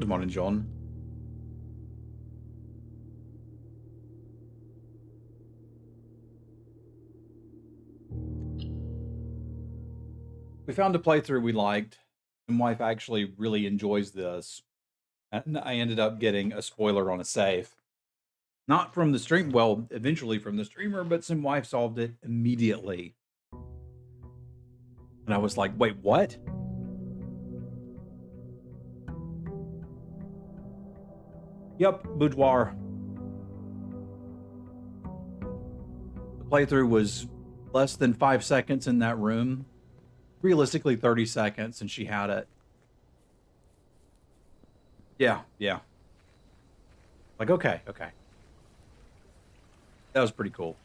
Good morning, John. We found a playthrough we liked. My wife actually really enjoys this. And I ended up getting a spoiler on a save. Not from the stream, well, eventually from the streamer, but some wife solved it immediately. And I was like, wait, what? Yep, boudoir. The playthrough was less than 5 seconds in that room. Realistically, 30 seconds, and she had it. Yeah. Like, okay. That was pretty cool.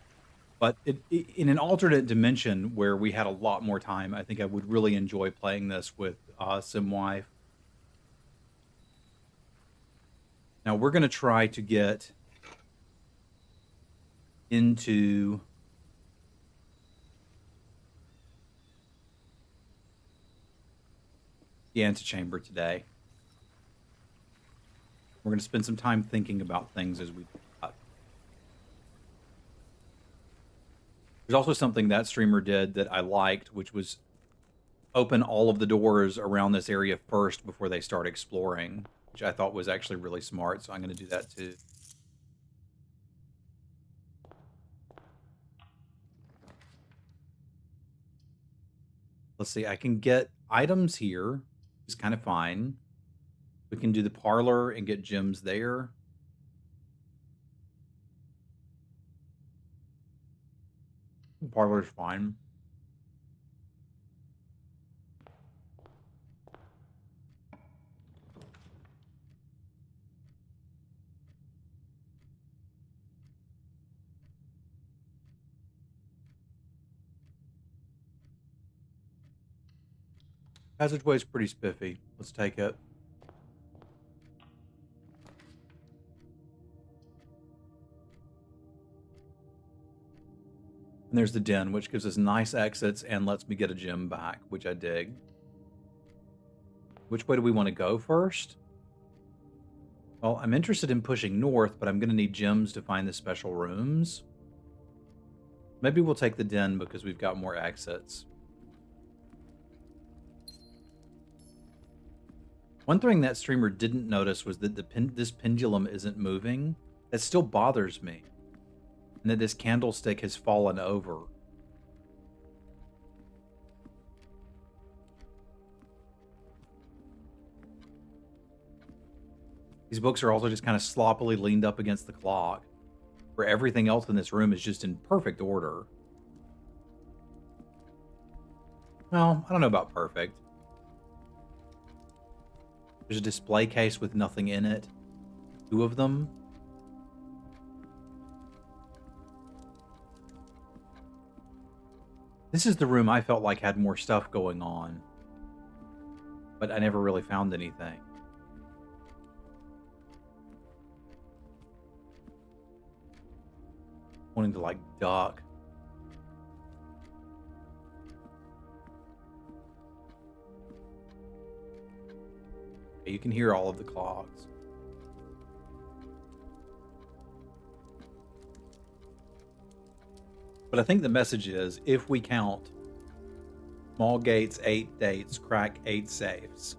But in an alternate dimension where we had a lot more time, I think I would really enjoy playing this with SimWife. Now we're going to try to get into the antechamber today. We're going to spend some time thinking about things as we do that. There's also something that streamer did that I liked, which was open all of the doors around this area first before they start exploring, which I thought was actually really smart, so I'm going to do that too. Let's see, I can get items here. It's kind of fine. We can do the parlor and get gems there. The parlor's fine. Passageway's pretty spiffy. Let's take it. And there's the den, which gives us nice exits and lets me get a gem back, which I dig. Which way do we want to go first? Well, I'm interested in pushing north, but I'm going to need gems to find the special rooms. Maybe we'll take the den because we've got more exits. One thing that streamer didn't notice was that this pendulum isn't moving. That still bothers me. And that this candlestick has fallen over. These books are also just kind of sloppily leaned up against the clock, where everything else in this room is just in perfect order. Well, I don't know about perfect. There's a display case with nothing in it. 2 of them. This is the room I felt like had more stuff going on. But I never really found anything. Wanting to, like, duck. You can hear all of the clocks. But I think the message is, if we count small gates, 8 dates, crack 8 safes.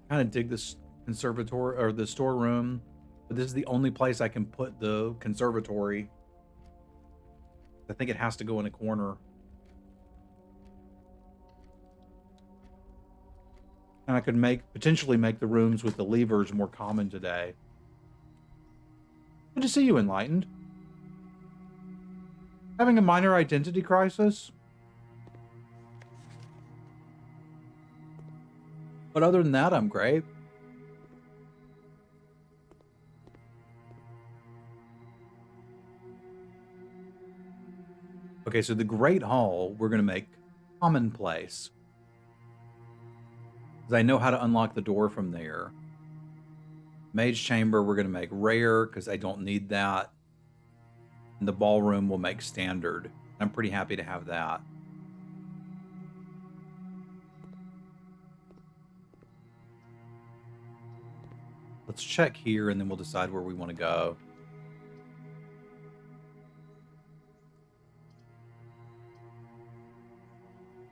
Kind of dig this conservatory or the storeroom, but this is the only place I can put the conservatory. I think it has to go in a corner. And I could potentially make the rooms with the levers more common today. Good to see you, Enlightened. Having a minor identity crisis? But other than that, I'm great. Okay, so the Great Hall, we're going to make commonplace. Because I know how to unlock the door from there. Mage Chamber, we're going to make rare because I don't need that. And the ballroom will make standard. I'm pretty happy to have that. Let's check here and then we'll decide where we want to go.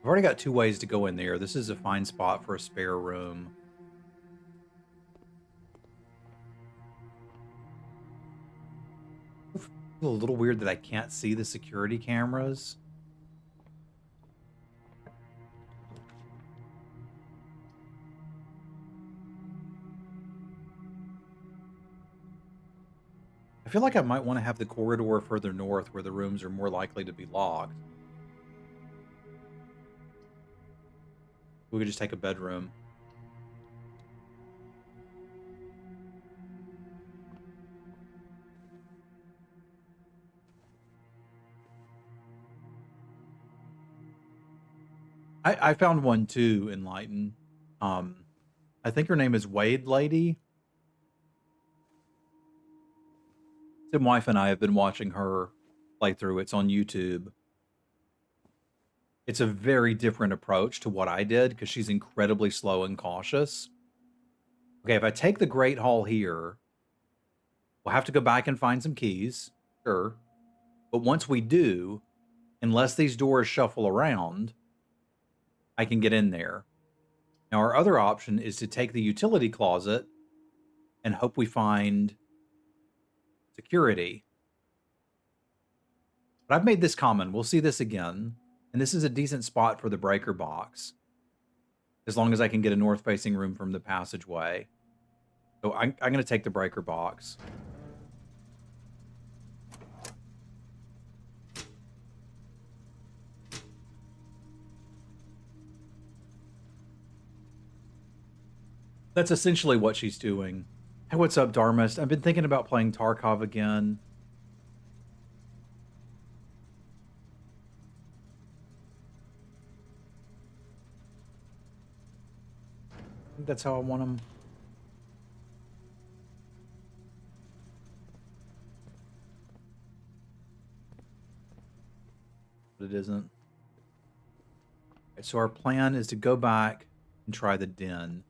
I've already got 2 ways to go in there. This is a fine spot for a spare room. I feel a little weird that I can't see the security cameras. I feel like I might want to have the corridor further north where the rooms are more likely to be locked. We could just take a bedroom. I found one too, Enlighten. I think her name is Wade Lady. Tim Wife and I have been watching her playthrough. It's on YouTube. It's a very different approach to what I did because she's incredibly slow and cautious. Okay, if I take the Great Hall here, we'll have to go back and find some keys. Sure. But once we do, unless these doors shuffle around, I can get in there. Now, our other option is to take the utility closet and hope we find security. But I've made this common. We'll see this again. And this is a decent spot for the breaker box. As long as I can get a north-facing room from the passageway. So I'm going to take the breaker box. That's essentially what she's doing. Hey, what's up, Dharmist? I've been thinking about playing Tarkov again. I think that's how I want them. But it isn't. Okay, so our plan is to go back and try the den.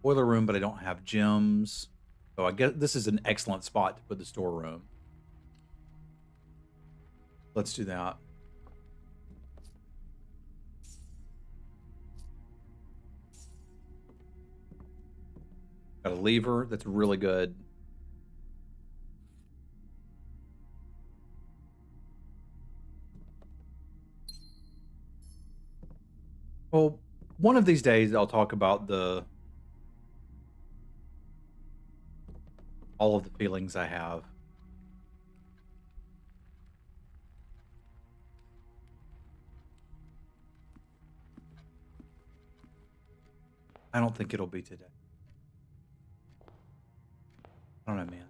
Boiler room, but I don't have gems. So I guess this is an excellent spot to put the storeroom. Let's do that. Got a lever that's really good. Well, one of these days I'll talk about all of the feelings I have. I don't think it'll be today. I don't know, man.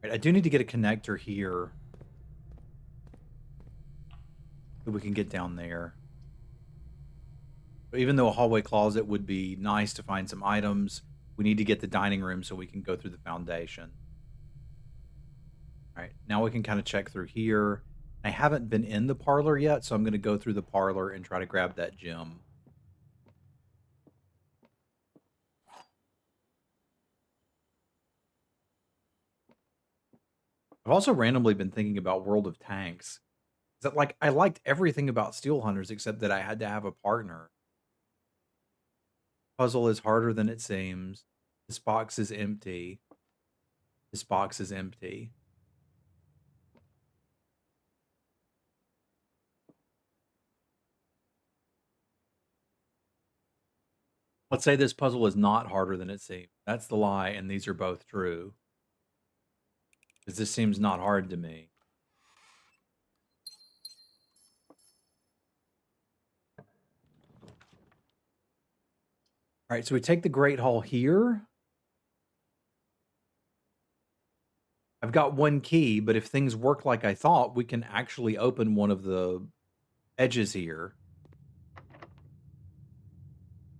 Right, I do need to get a connector here so we can get down there. But even though a hallway closet would be nice to find some items, we need to get the dining room so we can go through the foundation. All right, now we can kind of check through here. I haven't been in the parlor yet, so I'm going to go through the parlor and try to grab that gem. I've also randomly been thinking about World of Tanks. Is that like I liked everything about Steel Hunters except that I had to have a partner. Puzzle is harder than it seems. This box is empty. This box is empty. Let's say this puzzle is not harder than it seems. That's the lie, and these are both true. Because this seems not hard to me. All right, so we take the Great Hall here. I've got one key, but if things work like I thought, we can actually open one of the edges here.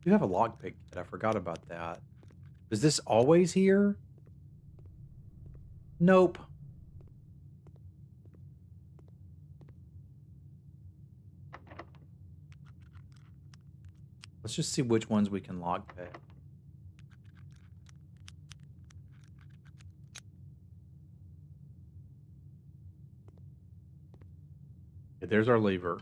You have a lockpick kit. I forgot about that. Is this always here? Nope. Let's just see which ones we can lockpick. Okay, there's our lever.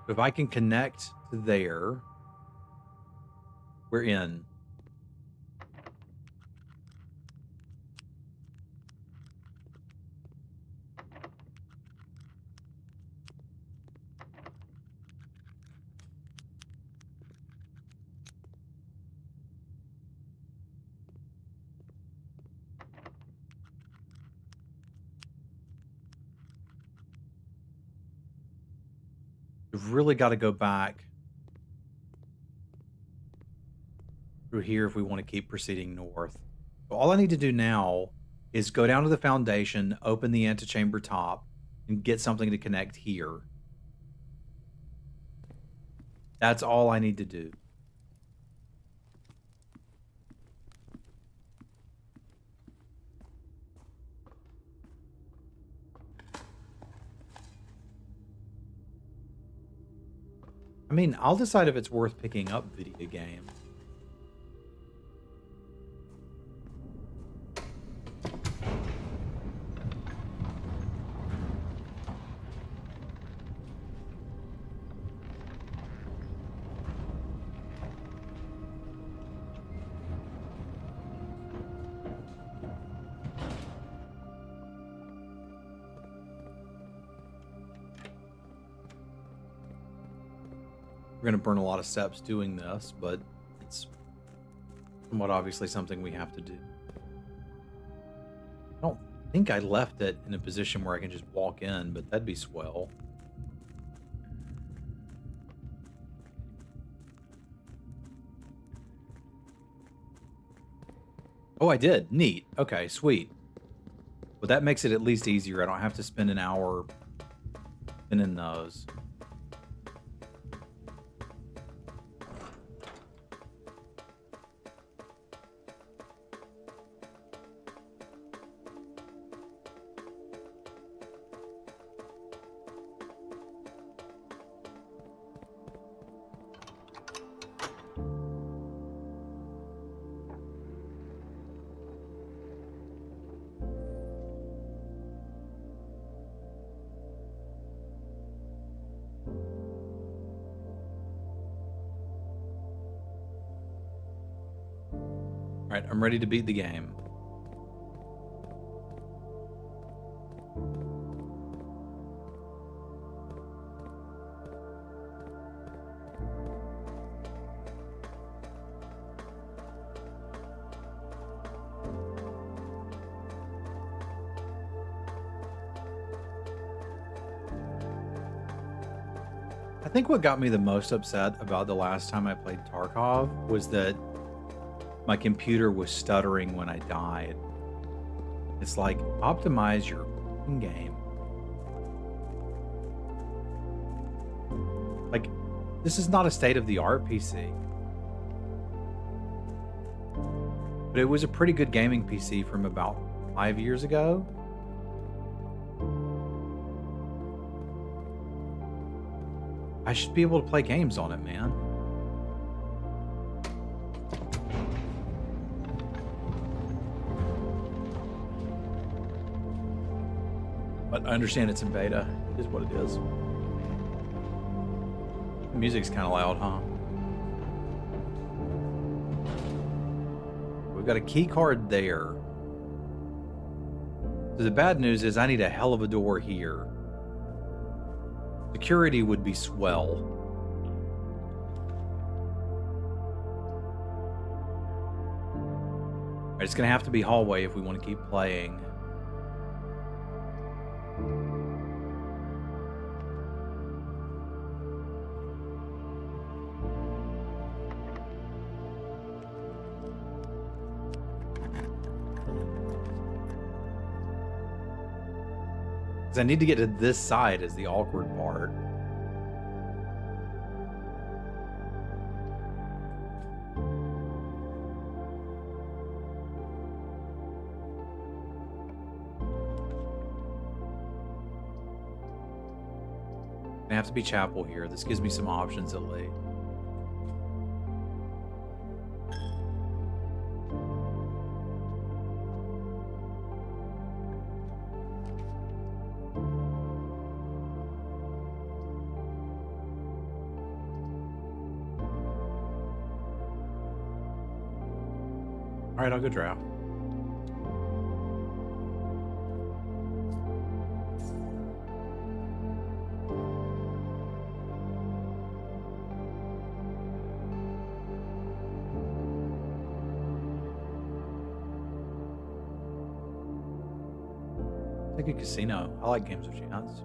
If I can connect to there, we're in. We've really got to go back through here if we want to keep proceeding north. So all I need to do now is go down to the foundation, open the antechamber top, and get something to connect here. That's all I need to do. I mean, I'll decide if it's worth picking up video game. We're going to burn a lot of steps doing this, but it's somewhat obviously something we have to do. I don't think I left it in a position where I can just walk in, but that'd be swell. Oh, I did. Neat. Okay, sweet. Well, that makes it at least easier. I don't have to spend an hour spinning those. All right, I'm ready to beat the game. I think what got me the most upset about the last time I played Tarkov was that my computer was stuttering when I died. It's like, optimize your game. Like, this is not a state-of-the-art PC. But it was a pretty good gaming PC from about 5 years ago. I should be able to play games on it, man. But I understand it's in beta. It is what it is. The music's kind of loud, huh? We've got a key card there. So the bad news is I need a hell of a door here. Security would be swell. Alright, it's gonna have to be hallway if we want to keep playing. Because I need to get to this side is the awkward part. Gonna have to be chapel here. This gives me some options at least. All right, I'll go draft. Take a casino. I like games of chance.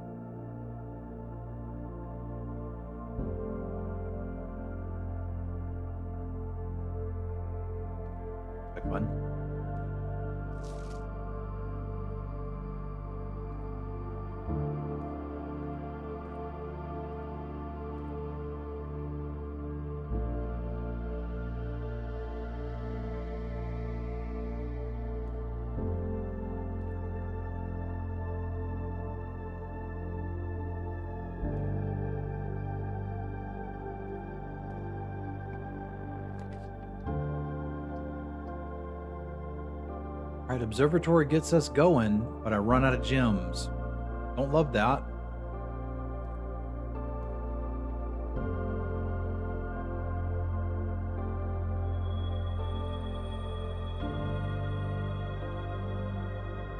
Like fun. Alright, observatory gets us going, but I run out of gems. Don't love that.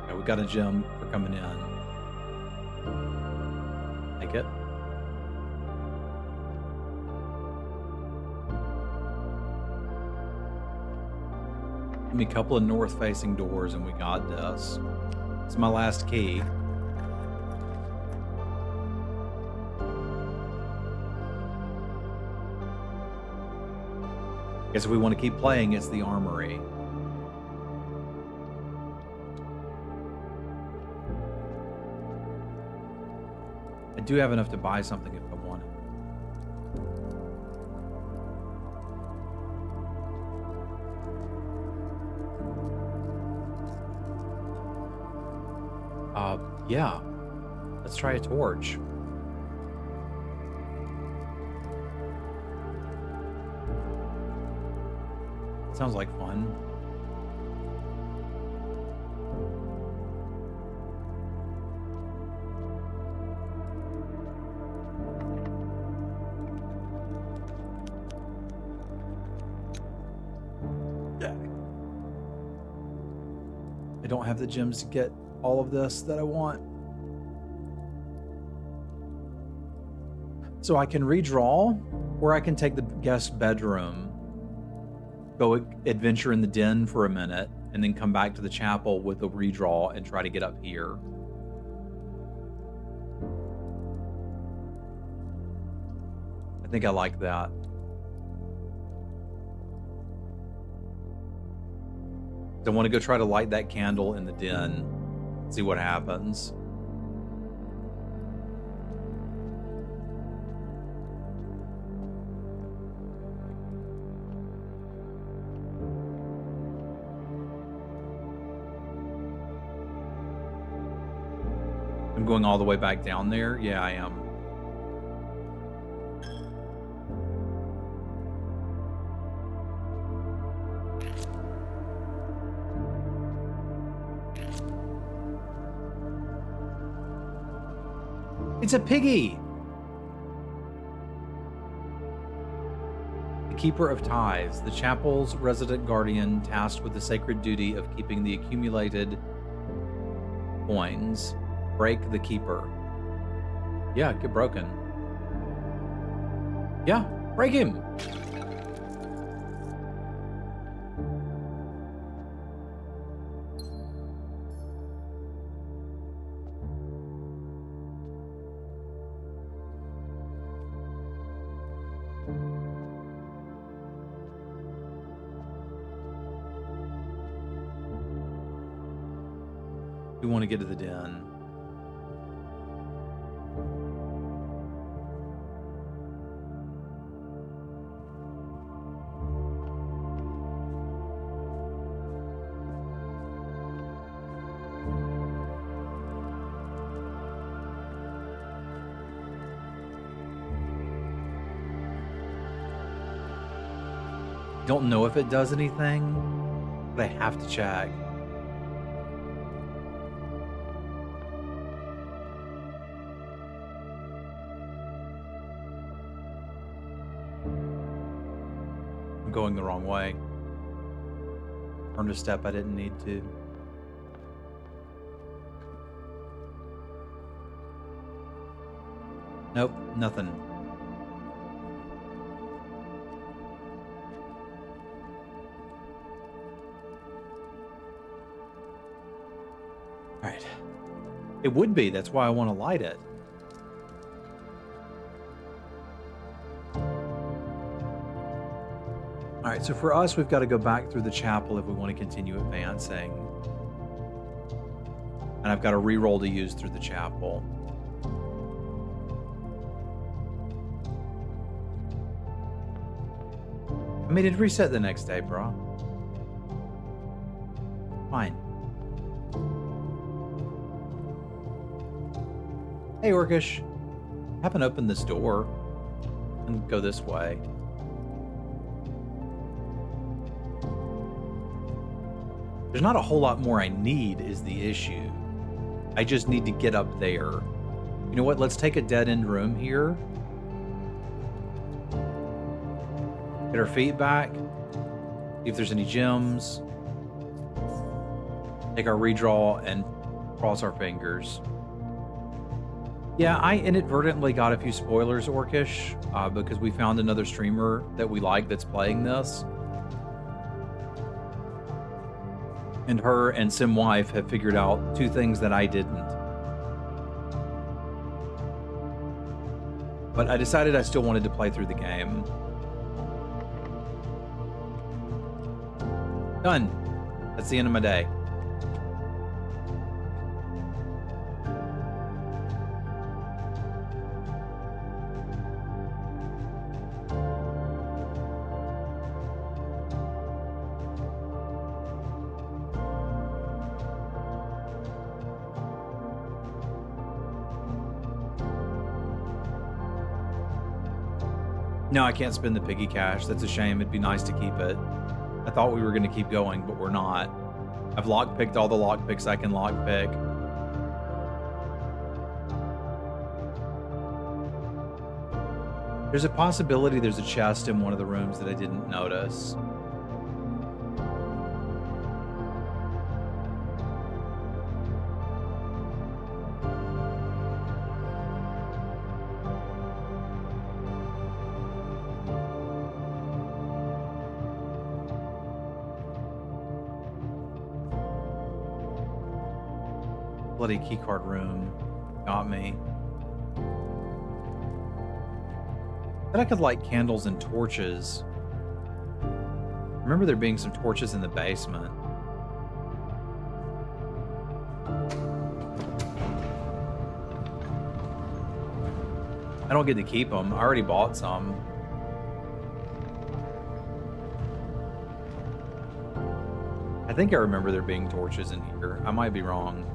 Okay, we got a gem for coming in. Take it. Give me a couple of north-facing doors and we got this. It's my last key. Guess if we want to keep playing, it's the armory. I do have enough to buy something if I want it. Yeah. Let's try a torch. Sounds like fun. I don't have the gems to get all of this that I want. So I can redraw, or I can take the guest bedroom, go adventure in the den for a minute, and then come back to the chapel with a redraw and try to get up here. I think I like that. I want to go try to light that candle in the den, see what happens. I'm going all the way back down there? Yeah, I am. It's a piggy! The Keeper of Tithes, the chapel's resident guardian tasked with the sacred duty of keeping the accumulated coins. Break the Keeper. Yeah, get broken. Yeah, break him! We want to get to the den. Don't know if it does anything, but I have to check. I'm going the wrong way. Turned a step I didn't need to. Nope, nothing. All right. It would be. That's why I want to light it. All right, so for us, we've got to go back through the chapel if we want to continue advancing. And I've got a reroll to use through the chapel. I mean, it'd reset the next day, bro. Fine. Hey, Orcish. Happen to open this door and go this way. There's not a whole lot more I need is the issue. I just need to get up there. You know what? Let's take a dead-end room here. Get our feet back. See if there's any gems. Take our redraw and cross our fingers. Yeah, I inadvertently got a few spoilers, Orcish, because we found another streamer that we like that's playing this. And her and Semwife have figured out 2 things that I didn't. But I decided I still wanted to play through the game. Done. That's the end of my day. No, I can't spend the piggy cash. That's a shame. It'd be nice to keep it. I thought we were going to keep going, but we're not. I've lockpicked all the lockpicks I can lockpick. There's a possibility there's a chest in one of the rooms that I didn't notice. Bloody keycard room got me. Bet I could light candles and torches. Remember there being some torches in the basement. I don't get to keep them. I already bought some. I think I remember there being torches in here. I might be wrong.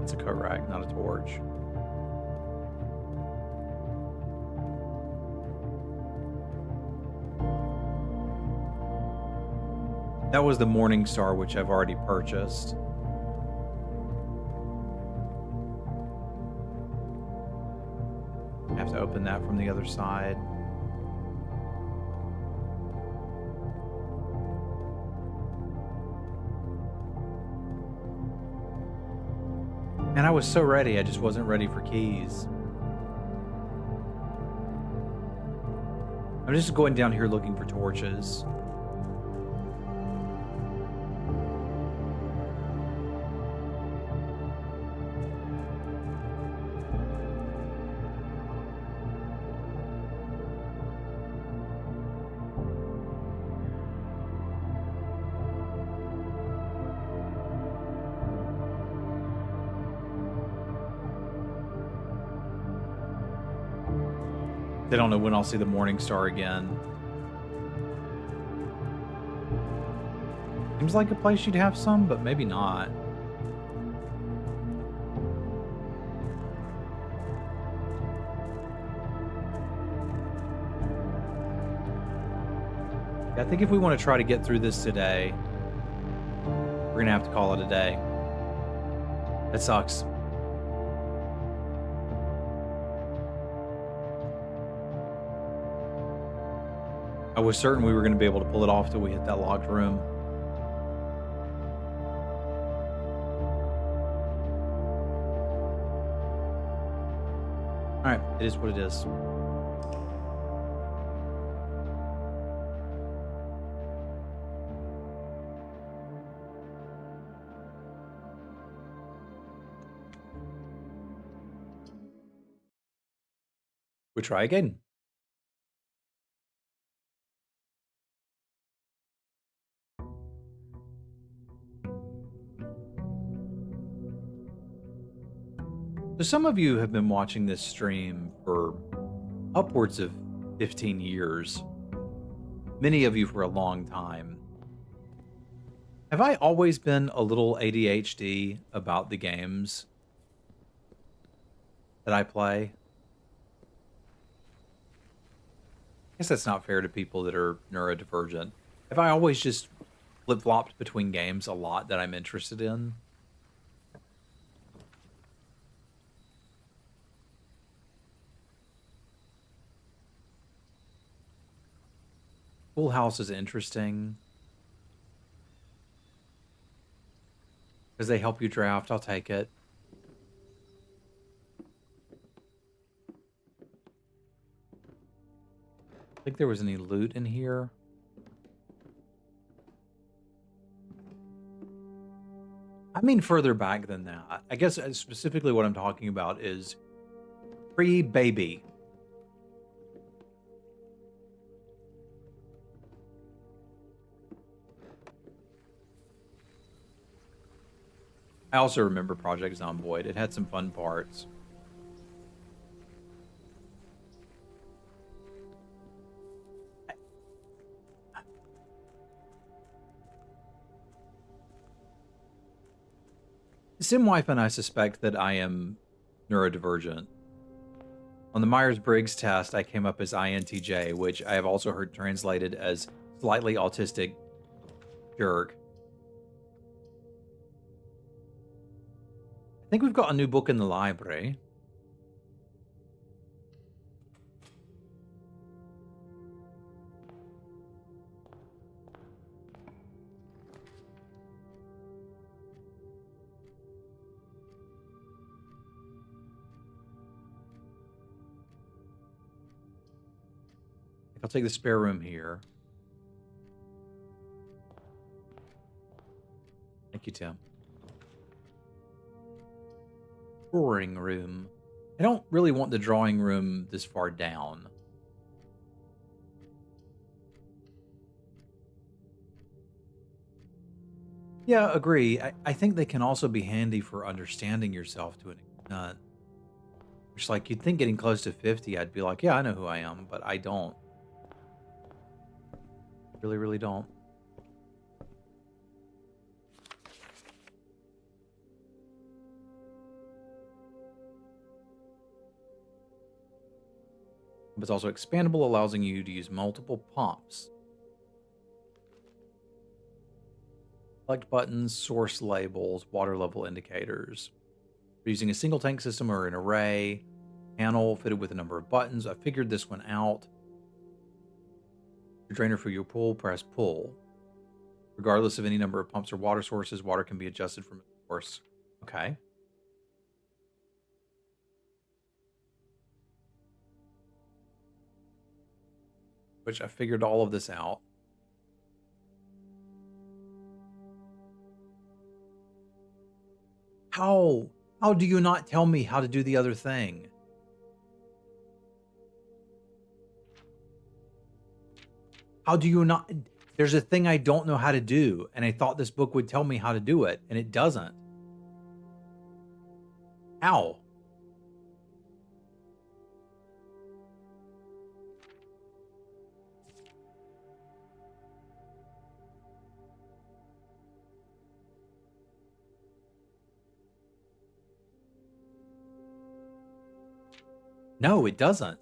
It's a coat rack, not a torch. That was the Morning Star, which I've already purchased. I have to open that from the other side. And I was so ready, I just wasn't ready for keys. I'm just going down here looking for torches. They don't know when I'll see the Morning Star again. Seems like a place you'd have some, but maybe not. I think if we want to try to get through this today, we're going to have to call it a day. That sucks. I was certain we were going to be able to pull it off till we hit that locked room. All right, it is what it is. We try again. So some of you have been watching this stream for upwards of 15 years. Many of you for a long time. Have I always been a little ADHD about the games that I play? I guess that's not fair to people that are neurodivergent. Have I always just flip-flopped between games a lot that I'm interested in? Full House is interesting because they help you draft. I'll take it. I think there was any loot in here. I mean further back than that. I guess specifically what I'm talking about is pre-baby. I also remember Project Zomboid. It had some fun parts. SimWife and I suspect that I am neurodivergent. On the Myers-Briggs test, I came up as INTJ, which I have also heard translated as slightly autistic jerk. I think we've got a new book in the library. I'll take the spare room here. Thank you, Tim. Drawing room. I don't really want the drawing room this far down. Yeah, agree. I think they can also be handy for understanding yourself to an extent. It's like you'd think getting close to 50, I'd be like, yeah, I know who I am, but I don't. Really, really don't. But it's also expandable, allowing you to use multiple pumps. Select buttons, source labels, water level indicators. We're using a single tank system or an array. Panel fitted with a number of buttons. I figured this one out. Your drainer for your pool, press pull. Regardless of any number of pumps or water sources, water can be adjusted from a source. Okay. Which I figured all of this out. How do you not tell me how to do the other thing? How do you not? There's a thing I don't know how to do, and I thought this book would tell me how to do it, and it doesn't. How? No, it doesn't.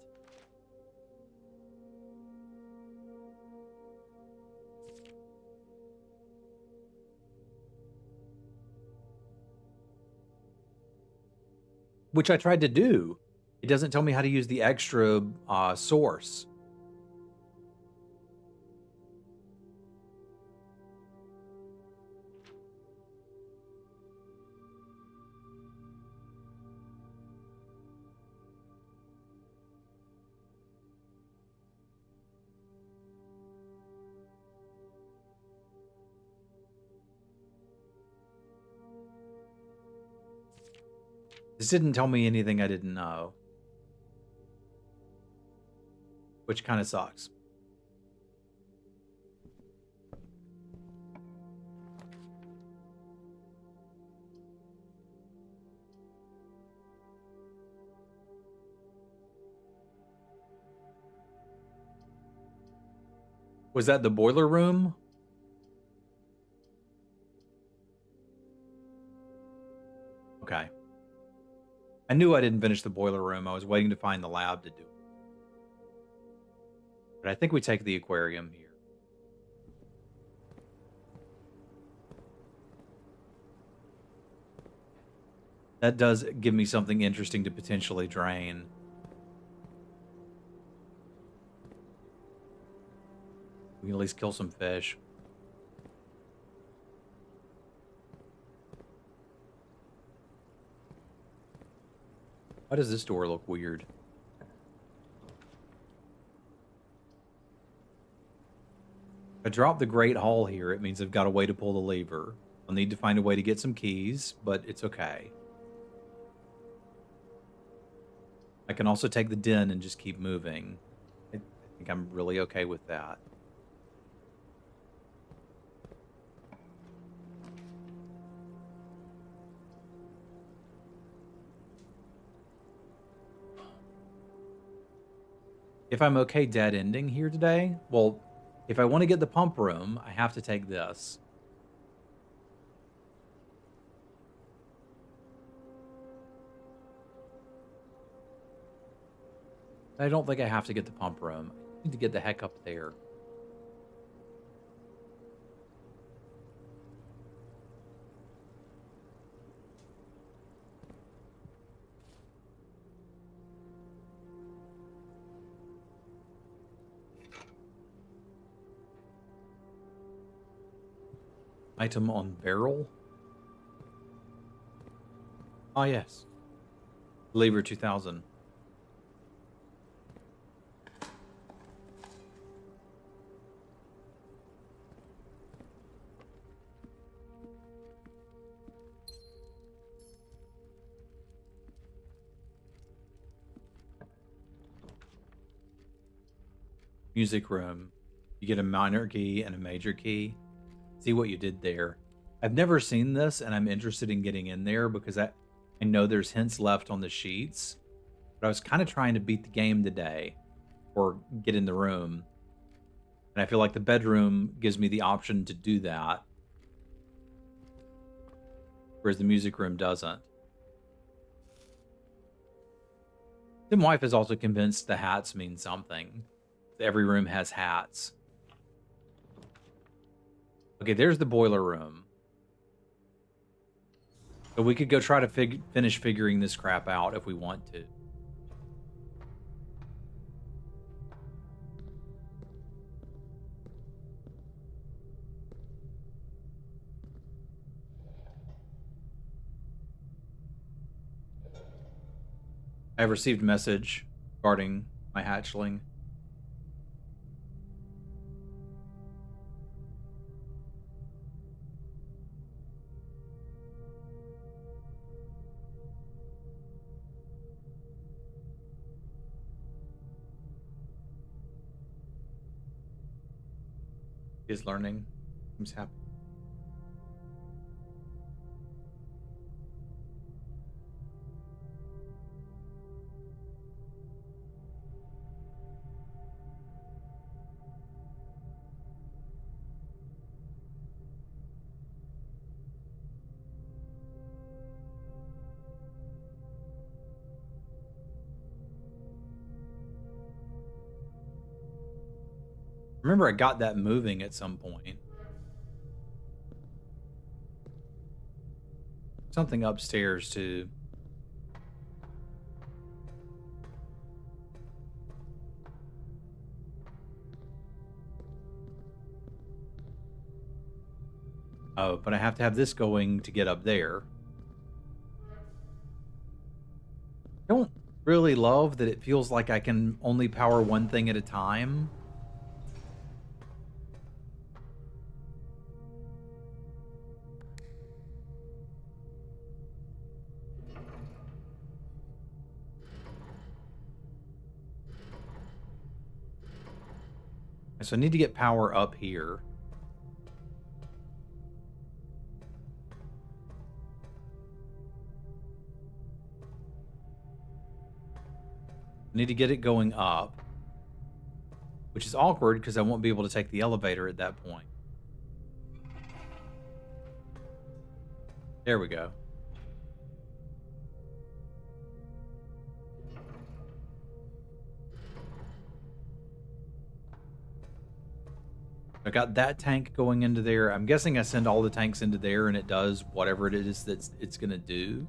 Which I tried to do. It doesn't tell me how to use the extra source. This didn't tell me anything I didn't know, which kind of sucks. Was that the boiler room? Okay. I knew I didn't finish the boiler room. I was waiting to find the lab to do it. But I think we take the aquarium here. That does give me something interesting to potentially drain. We can at least kill some fish. Why does this door look weird? If I drop the Great Hall here, it means I've got a way to pull the lever. I'll need to find a way to get some keys, but it's okay. I can also take the den and just keep moving. I think I'm really okay with that. If I'm okay dead ending here today, well, if I want to get the pump room, I have to take this. I don't think I have to get the pump room. I need to get the heck up there. Item on barrel? Ah, yes. Lever 2000. Music room. You get a minor key and a major key. See what you did there. I've never seen this, and I'm interested in getting in there because I know there's hints left on the sheets. But I was kind of trying to beat the game today or get in the room. And I feel like the bedroom gives me the option to do that, whereas the music room doesn't. Tim Wife is also convinced the hats mean something. Every room has hats. Okay, there's the boiler room. So we could go try to finish figuring this crap out if we want to. I have received a message regarding my hatchling. He is learning. Seems happy. Remember, I got that moving at some point. Something upstairs, too. Oh, but I have to have this going to get up there. Don't really love that it feels like I can only power one thing at a time. So I need to get power up here. I need to get it going up, which is awkward because I won't be able to take the elevator at that point. There we go. I got that tank going into there. I'm guessing I send all the tanks into there and it does whatever it is that it's going to do.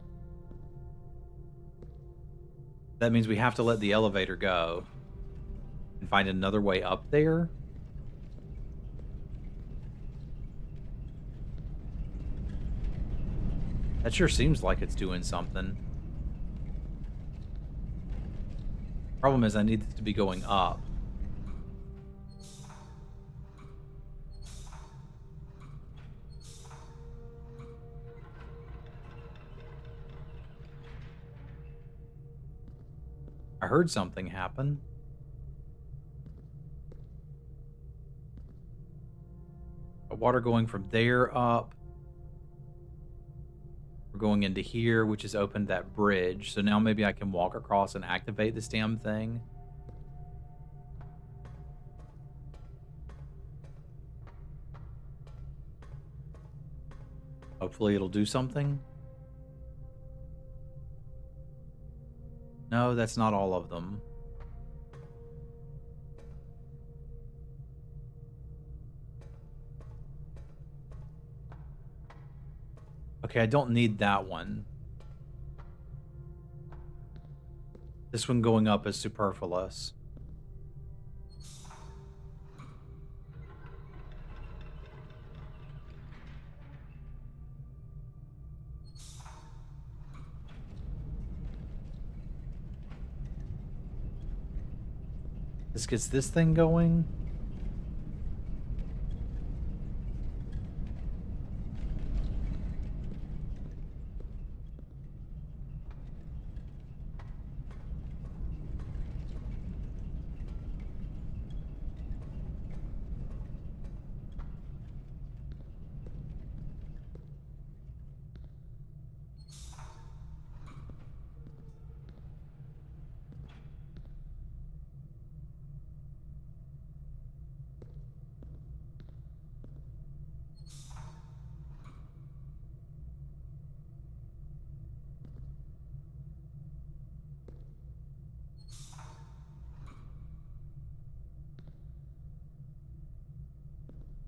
That means we have to let the elevator go and find another way up there. That sure seems like it's doing something. Problem is I need this to be going up. I heard something happen. Water going from there up. We're going into here, which has opened that bridge. So now maybe I can walk across and activate this damn thing. Hopefully it'll do something. No, that's not all of them. Okay, I don't need that one. This one going up is superfluous. This gets this thing going.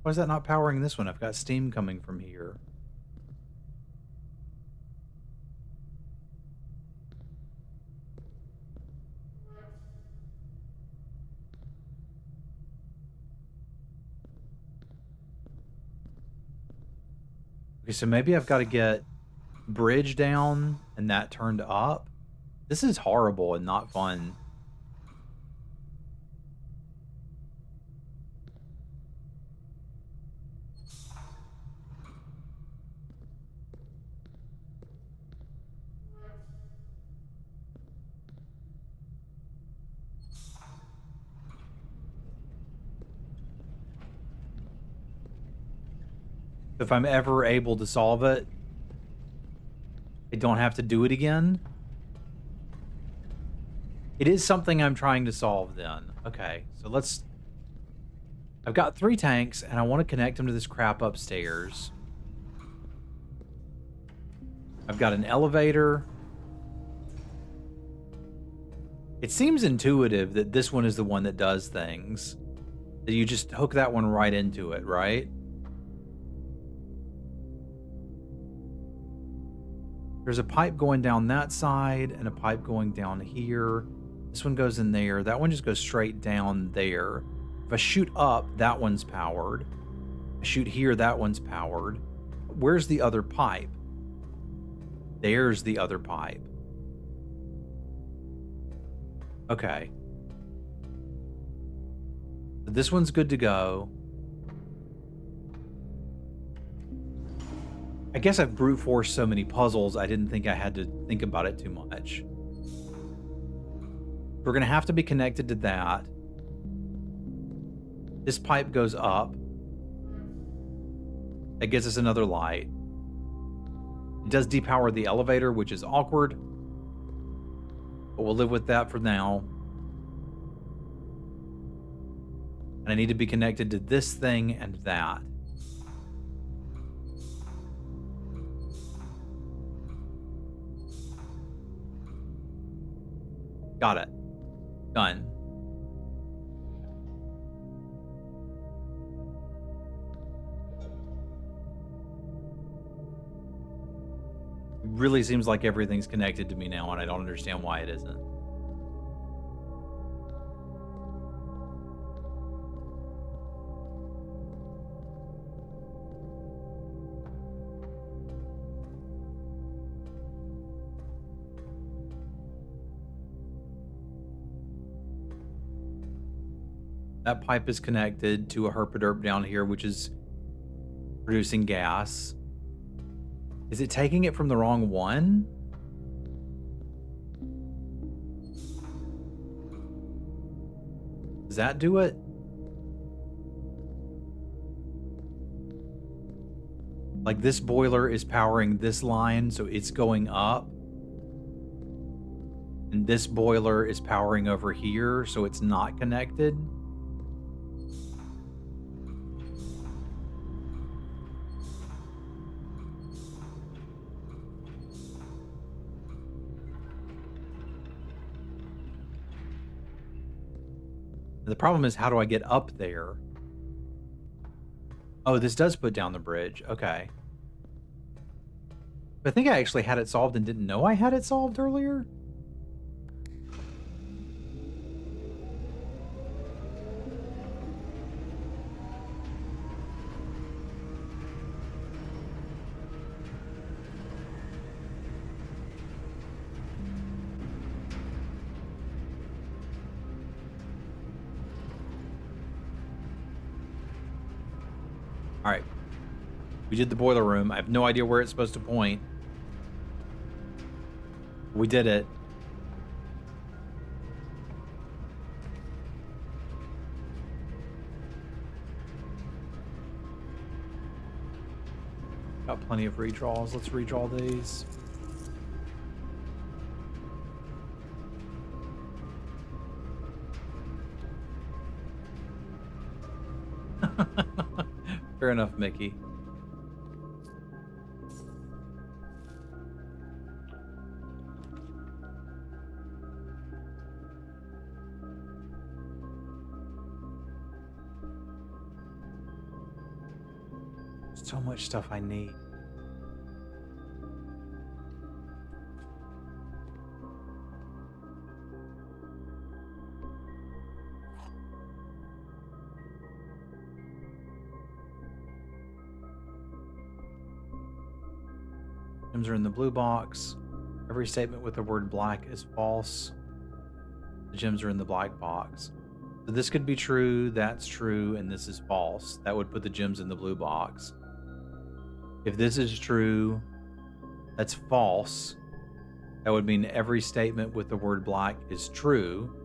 Why is that not powering this one? I've got steam coming from here. Okay, so maybe I've got to get bridge down and that turned up. This is horrible and not fun. If I'm ever able to solve it, I don't have to do it again. It is something I'm trying to solve then. Okay, so let's... I've got 3 tanks, and I want to connect them to this crap upstairs. I've got an elevator. It seems intuitive that this one is the one that does things. You just hook that one right into it, right? There's a pipe going down that side and a pipe going down here. This one goes in there. That one just goes straight down there. If I shoot up, that one's powered. I shoot here, that one's powered. Where's the other pipe? There's the other pipe. Okay. This one's good to go. I guess I've brute forced so many puzzles, I didn't think I had to think about it too much. We're going to have to be connected to that. This pipe goes up. That gives us another light. It does depower the elevator, which is awkward. But we'll live with that for now. And I need to be connected to this thing and that. Got it. Done. It really seems like everything's connected to me now, and I don't understand why it isn't. That pipe is connected to a herpaderp down here, which is producing gas. Is it taking it from the wrong one? Does that do it? Like this boiler is powering this line, so it's going up. And this boiler is powering over here, so it's not connected. The problem is, how do I get up there? Oh, this does put down the bridge. Okay. I think I actually had it solved and didn't know I had it solved earlier. All right. We did the boiler room. I have no idea where it's supposed to point. We did it. Got plenty of redraws. Let's redraw these. Fair enough, Mickey. So much stuff I need. Gems are in the blue box. Every statement with the word black is false. The gems are in the black box. So this could be true, that's true, and this is false. That would put the gems in the blue box. If this is true, that's false. That would mean every statement with the word black is true.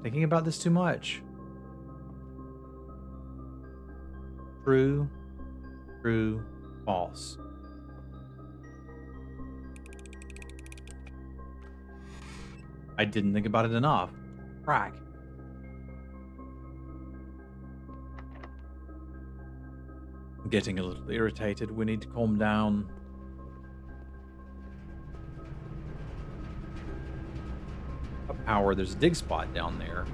Thinking about this too much. True, true, false. I didn't think about it enough. Crack. I'm getting a little irritated. We need to calm down. power. There's a dig spot down there.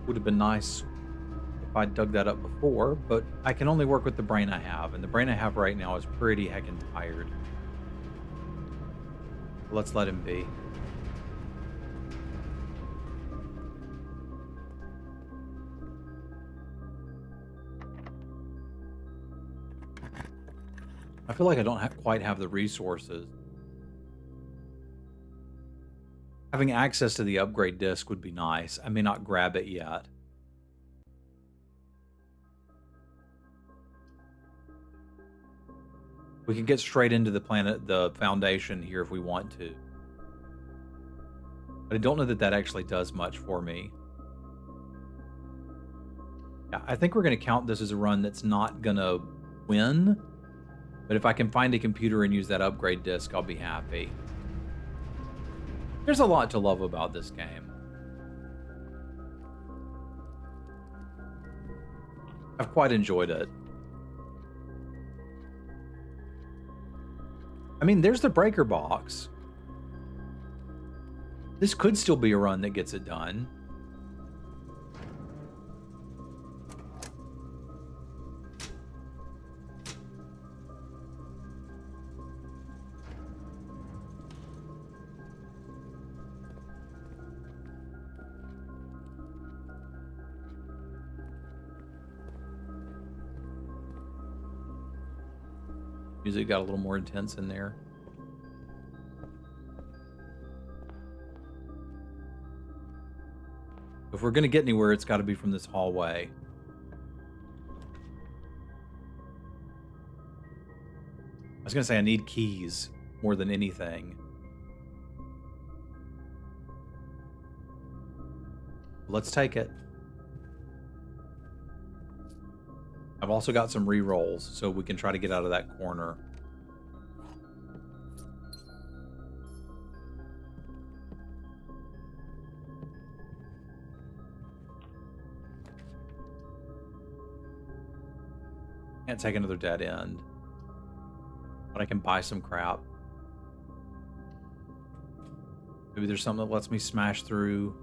Would have been nice if I dug that up before, but I can only work with the brain I have, and the brain I have right now is pretty heckin' tired. Let's let him be. I feel like I don't quite have the resources. Having access to the upgrade disc would be nice. I may not grab it yet. We can get straight into the foundation here if we want to. But I don't know that that actually does much for me. Yeah, I think we're going to count this as a run that's not going to win. But if I can find a computer and use that upgrade disc, I'll be happy. There's a lot to love about this game. I've quite enjoyed it. I mean, there's the breaker box. This could still be a run that gets it done. Music got a little more intense in there. If we're going to get anywhere, it's got to be from this hallway. I was going to say I need keys more than anything. Let's take it. I've also got some re-rolls, so we can try to get out of that corner. Can't take another dead end. But I can buy some crap. Maybe there's something that lets me smash through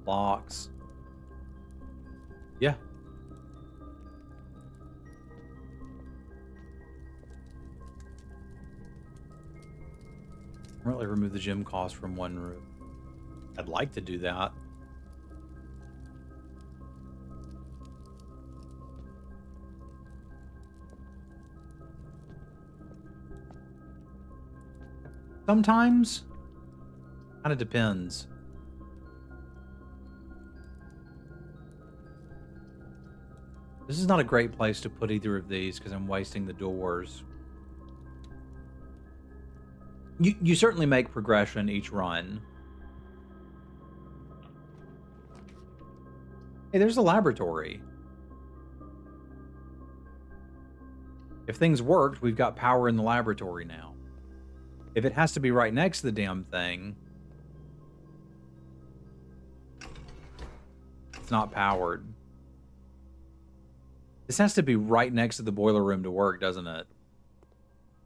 locks. Yeah. Really remove the gym cost from one room. I'd like to do that. Sometimes. Kind of depends. This is not a great place to put either of these because I'm wasting the doors. You certainly make progression each run. Hey, there's a laboratory. If things worked, we've got power in the laboratory now. If it has to be right next to the damn thing, it's not powered. This has to be right next to the boiler room to work, doesn't it?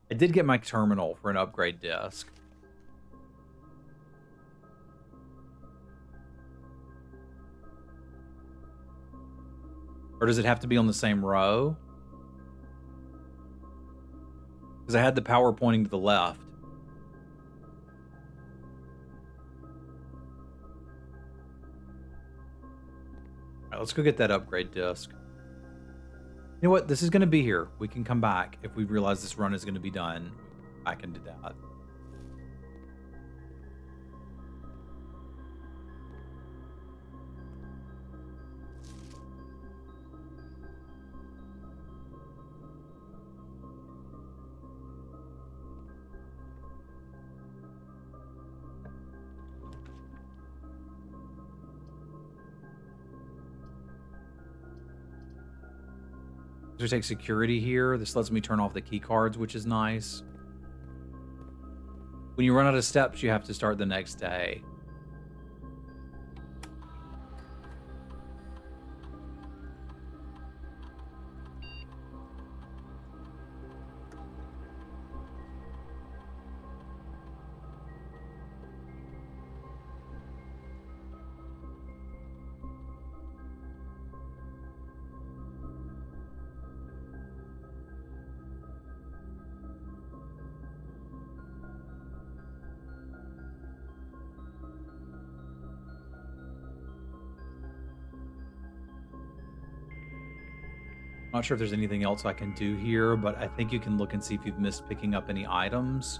I did get my terminal for an upgrade disc. Or does it have to be on the same row? Because I had the power pointing to the left. Alright, let's go get that upgrade disc. You know what? This is going to be here. We can come back if we realize this run is going to be done. I can do that. We take security here. This lets me turn off the key cards, which is nice. When you run out of steps, you have to start the next day. Not sure if there's anything else I can do here, but I think you can look and see if you've missed picking up any items.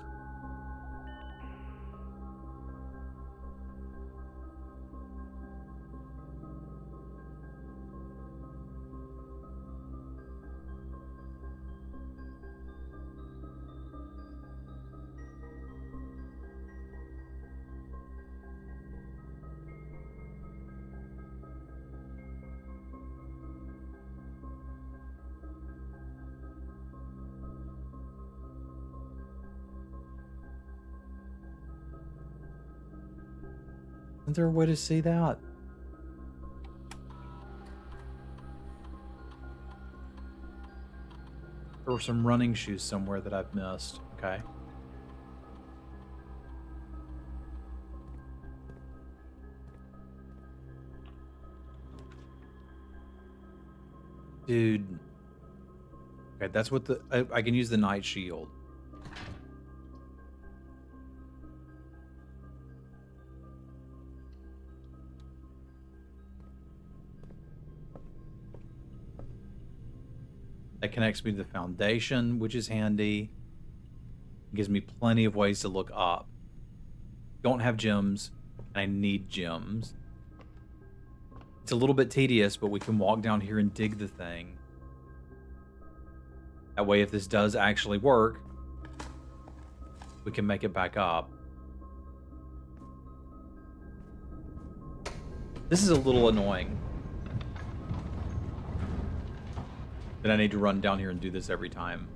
Isn't there a way to see that? There were some running shoes somewhere that I've missed. Okay. Dude. Okay, that's what I can use the night shield. That connects me to the foundation, which is handy. It gives me plenty of ways to look up. Don't have gems, and I need gems. It's a little bit tedious, but we can walk down here and dig the thing. That way, if this does actually work, we can make it back up. This is a little annoying. That I need to run down here and do this every time.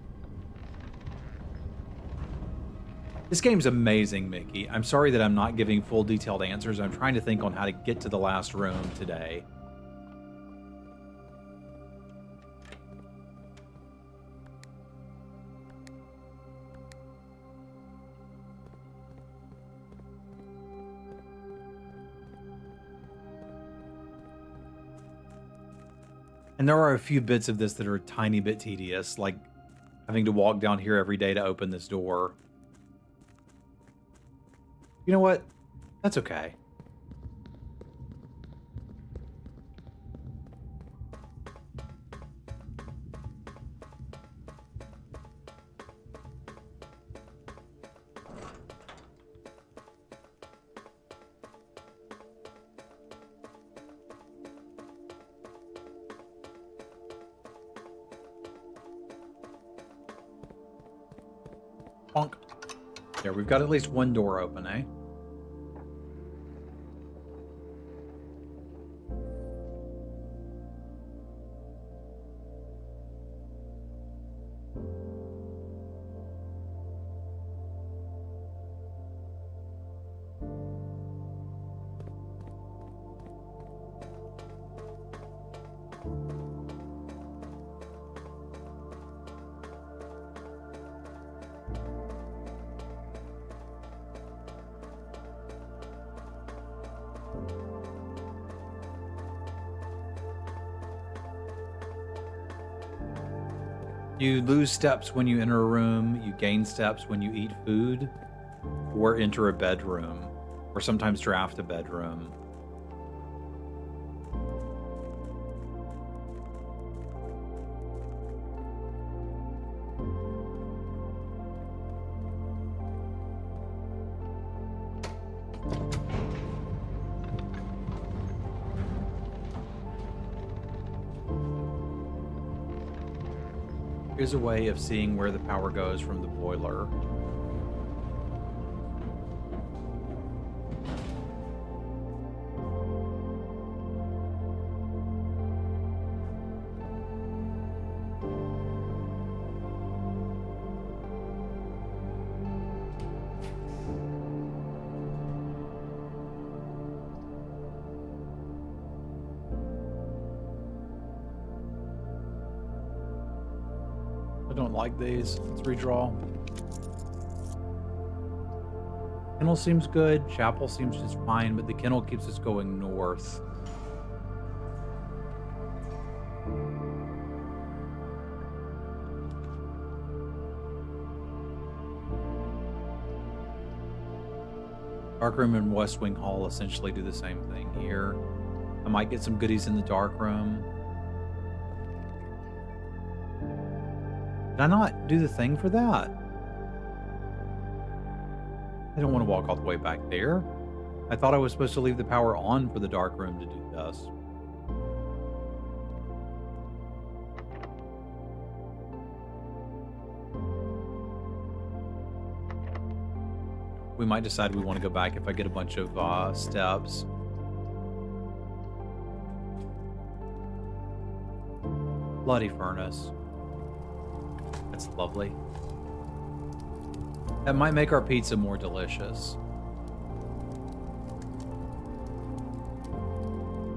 This game's amazing, Mickey. I'm sorry that I'm not giving full detailed answers. I'm trying to think on how to get to the last room today. And there are a few bits of this that are a tiny bit tedious, like having to walk down here every day to open this door. You know what? That's okay. Bonk. There, we've got at least one door open, eh? You lose steps when you enter a room, you gain steps when you eat food, or enter a bedroom, or sometimes draft a bedroom. Here's a way of seeing where the power goes from the boiler. I don't like these. Let's redraw. Kennel seems good. Chapel seems just fine, but the kennel keeps us going north. Dark room and West Wing Hall essentially do the same thing here. I might get some goodies in the dark room. Did I not do the thing for that? I don't want to walk all the way back there. I thought I was supposed to leave the power on for the dark room to do this. We might decide we want to go back if I get a bunch of steps. Bloody furnace. That's lovely. That might make our pizza more delicious.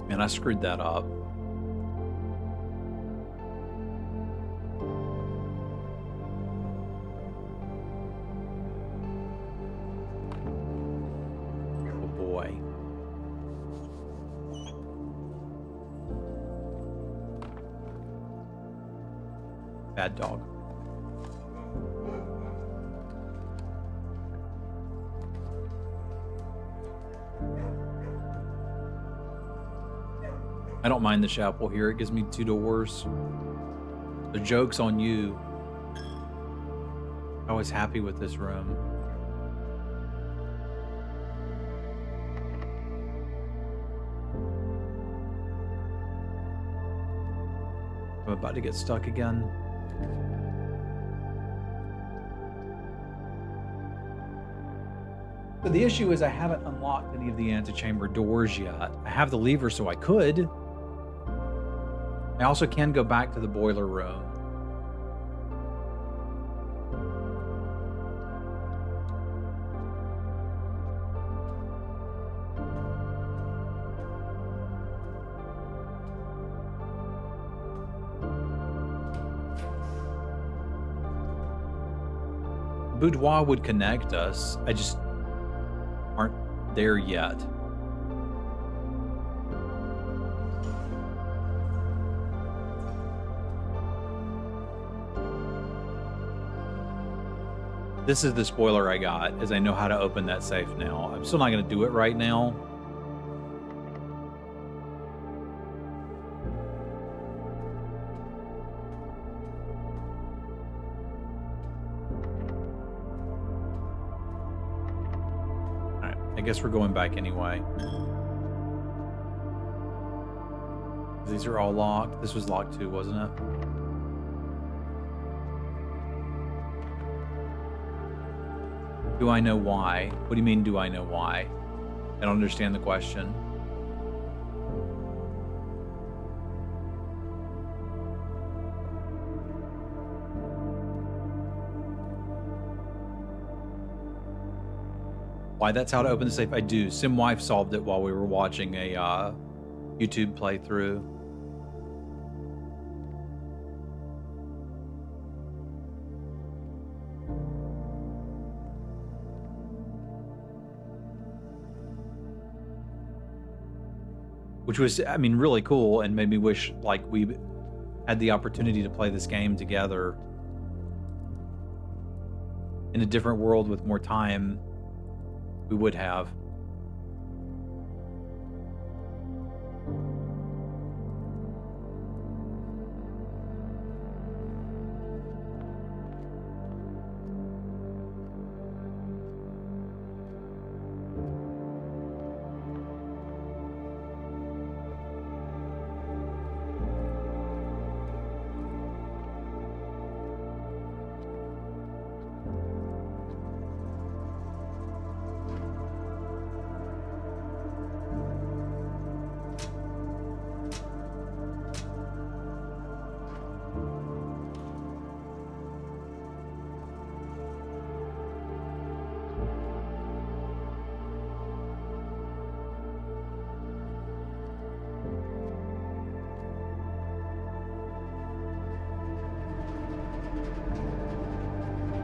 Man, I screwed that up. Oh boy. Bad dog. I don't mind the chapel here. It gives me 2 doors. The joke's on you. I was happy with this room. I'm about to get stuck again. But the issue is I haven't unlocked any of the antechamber doors yet. I have the lever so I could. I also can go back to the boiler room. Boudoir would connect us. I just aren't there yet. This is the spoiler I got, is I know how to open that safe now. I'm still not going to do it right now. Alright, I guess we're going back anyway. These are all locked. This was locked too, wasn't it? Do I know why? What do you mean, do I know why? I don't understand the question. Why that's how to open the safe? I do. SimWife solved it while we were watching a YouTube playthrough. Which was, I mean, really cool and made me wish, like, we had the opportunity to play this game together in a different world with more time. We would have.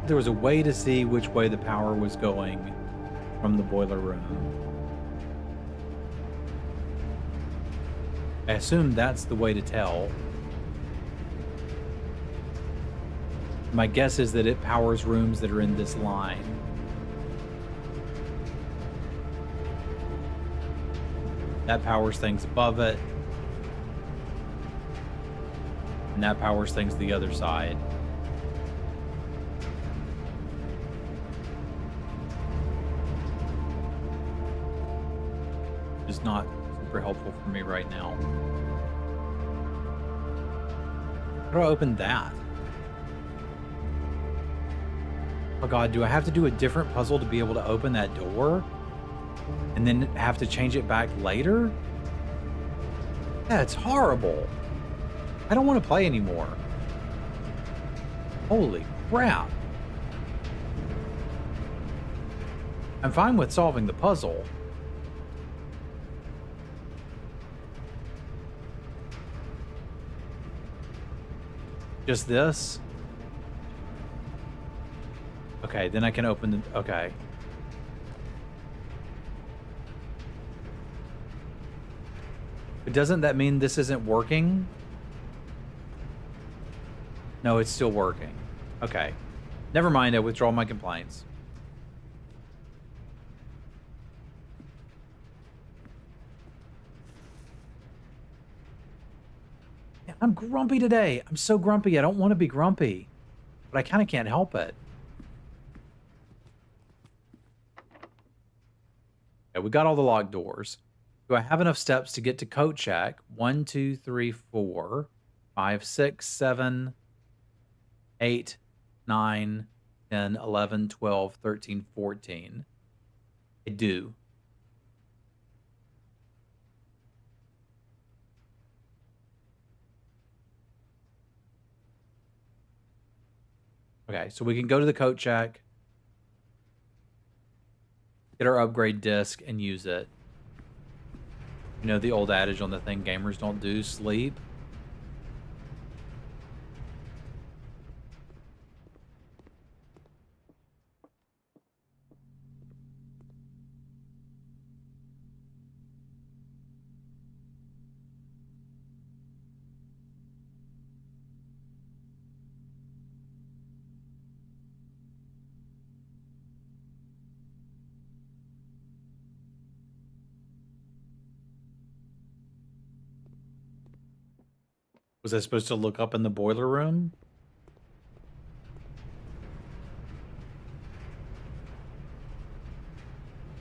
There was a way to see which way the power was going from the boiler room. I assume that's the way to tell. My guess is that it powers rooms that are in this line. That powers things above it. And that powers things the other side. is not super helpful for me right now. How do I open that? Oh god, do I have to do a different puzzle to be able to open that door? And then have to change it back later? That's horrible. I don't want to play anymore. Holy crap. I'm fine with solving the puzzle. Just this? Okay, then I can open the... Okay. But doesn't that mean this isn't working? No, it's still working. Okay. Never mind, I withdraw my complaints. Yeah, I'm grumpy today. I'm so grumpy. I don't want to be grumpy. But I kind of can't help it. Okay, we got all the locked doors. Do I have enough steps to get to code check? 1, 2, 3, 4, 5, 6, 7, 8, 9, 10, 11, 12, 13, 14. I do. Okay, so we can go to the code check, get our upgrade disc, and use it. You know the old adage on the thing gamers don't do, sleep? Was I supposed to look up in the boiler room?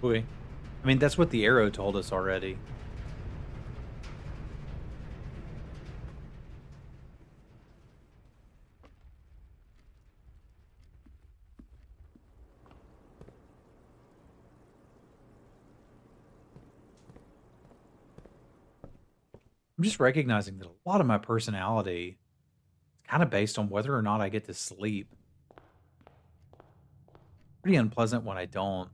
Ooh. I mean, that's what the arrow told us already. I'm just recognizing that a lot of my personality is kind of based on whether or not I get to sleep. Pretty unpleasant when I don't.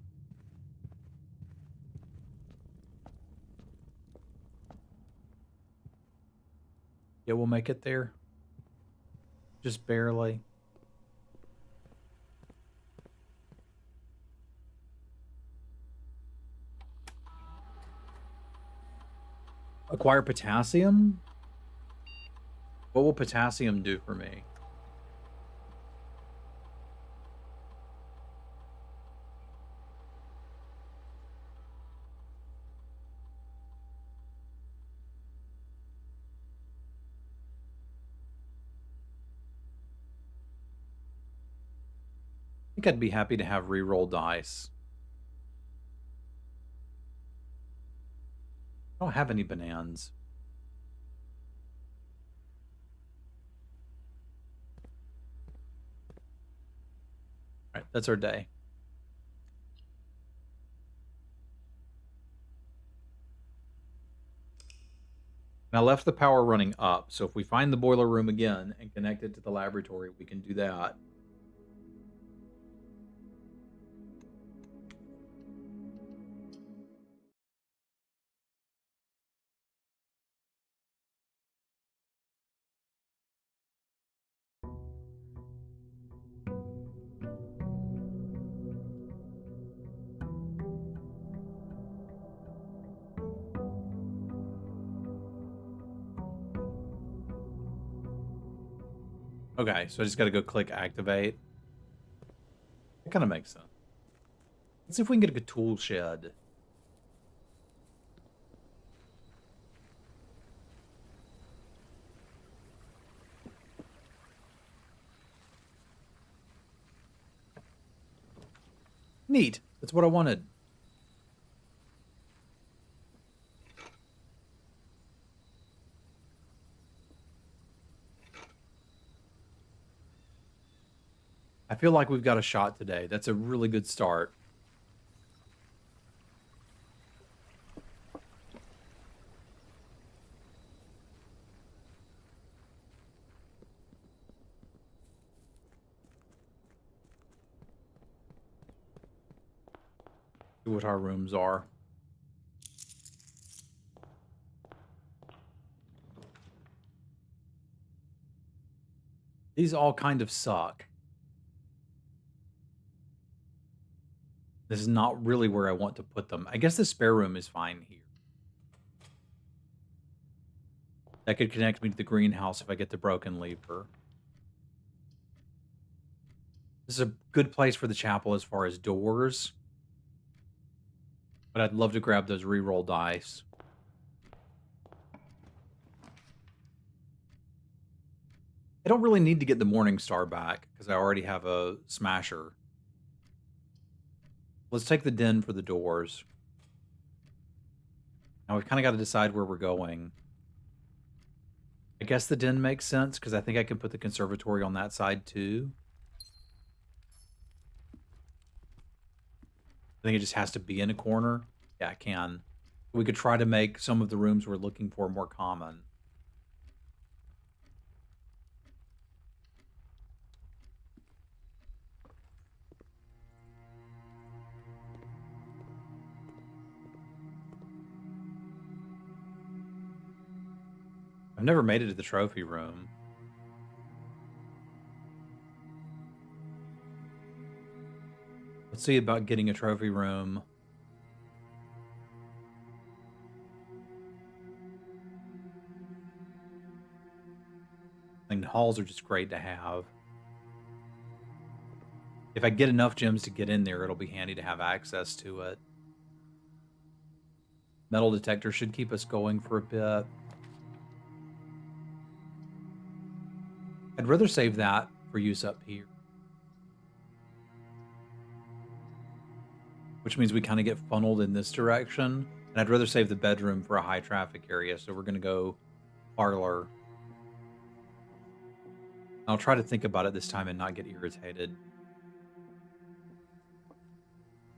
Yeah, we'll make it there. Just barely. Acquire potassium? What will potassium do for me? I think I'd be happy to have reroll dice. I don't have any bananas. All right, that's our day. And I left the power running up, so if we find the boiler room again and connect it to the laboratory, we can do that. Okay, so I just got to go click activate. That kind of makes sense. Let's see if we can get a good tool shed. Neat. That's what I wanted. I feel like we've got a shot today. That's a really good start. See what our rooms are. These all kind of suck. This is not really where I want to put them. I guess the spare room is fine here. That could connect me to the greenhouse if I get the broken lever. This is a good place for the chapel as far as doors. But I'd love to grab those reroll dice. I don't really need to get the Morning Star back because I already have a smasher. Let's take the den for the doors. Now we've kind of got to decide where we're going. I guess the den makes sense because I think I can put the conservatory on that side too. I think it just has to be in a corner. Yeah, I can. We could try to make some of the rooms we're looking for more common. I've never made it to the trophy room. Let's see about getting a trophy room. And halls are just great to have. If I get enough gems to get in there, it'll be handy to have access to it. Metal detector should keep us going for a bit. I'd rather save that for use up here. Which means we kind of get funneled in this direction. And I'd rather save the bedroom for a high traffic area. So we're going to go parlor. I'll try to think about it this time and not get irritated.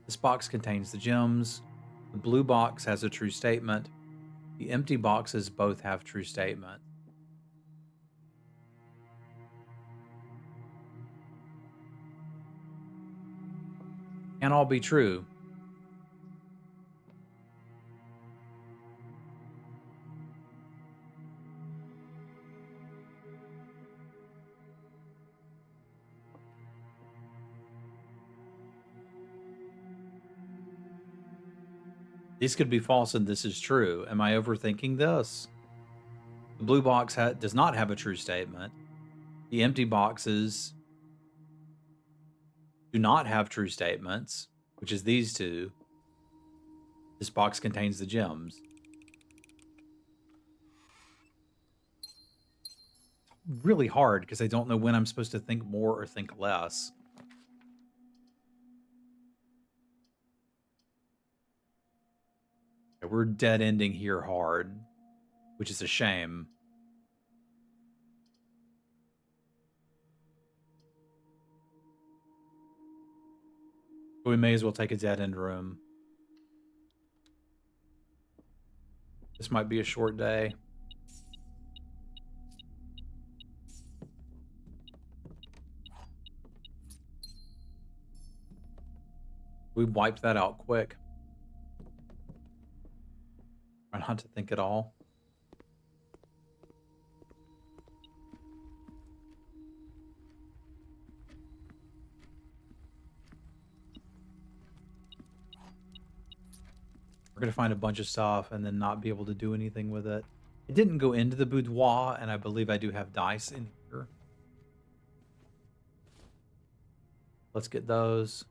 This box contains the gems. The blue box has a true statement. The empty boxes both have true statement. Can't all be true. These could be false and this is true. Am I overthinking this? The blue box does not have a true statement. The empty boxes do not have true statements, which is these two. This box contains the gems. Really hard because I don't know when I'm supposed to think more or think less. We're dead ending here hard, which is a shame. But we may as well take a dead end room. This might be a short day. We wiped that out quick. Try not to think at all. We're going to find a bunch of stuff and then not be able to do anything with it. It didn't go into the boudoir, and I believe I do have dice in here. Let's get those.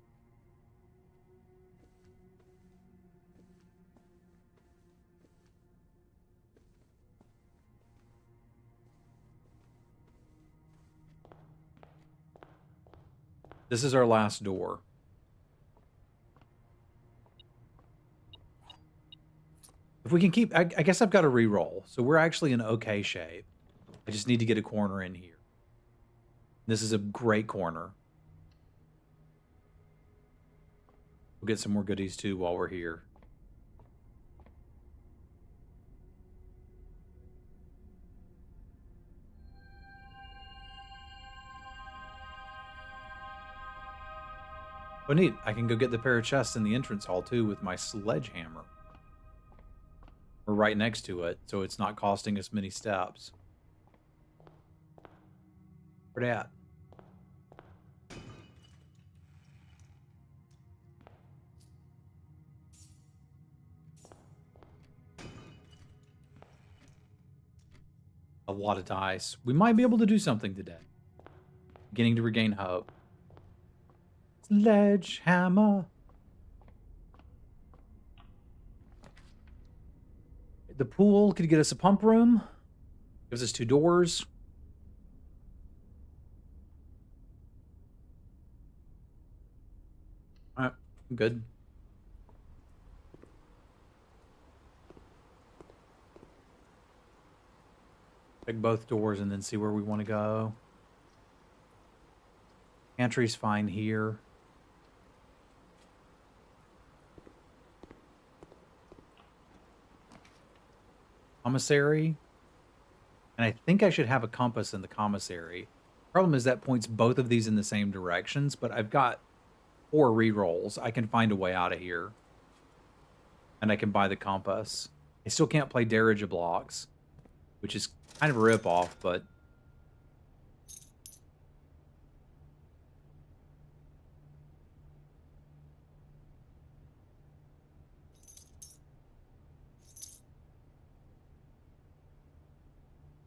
This is our last door. If we can keep... I guess I've got to re-roll. So we're actually in okay shape. I just need to get a corner in here. This is a great corner. We'll get some more goodies too while we're here. Oh, neat. I can go get the pair of chests in the entrance hall too with my sledgehammer. We're right next to it, so it's not costing us many steps. Where at? A lot of dice. We might be able to do something today. Beginning to regain hope. Sledgehammer. The pool could get us a pump room. Gives us 2 doors. Alright, I'm good. Check both doors and then see where we want to go. Pantry's fine here. Commissary. And I think I should have a compass in the commissary. Problem is that points both of these in the same directions, but I've got 4 rerolls. I can find a way out of here. And I can buy the compass. I still can't play Darija blocks, which is kind of a ripoff, but...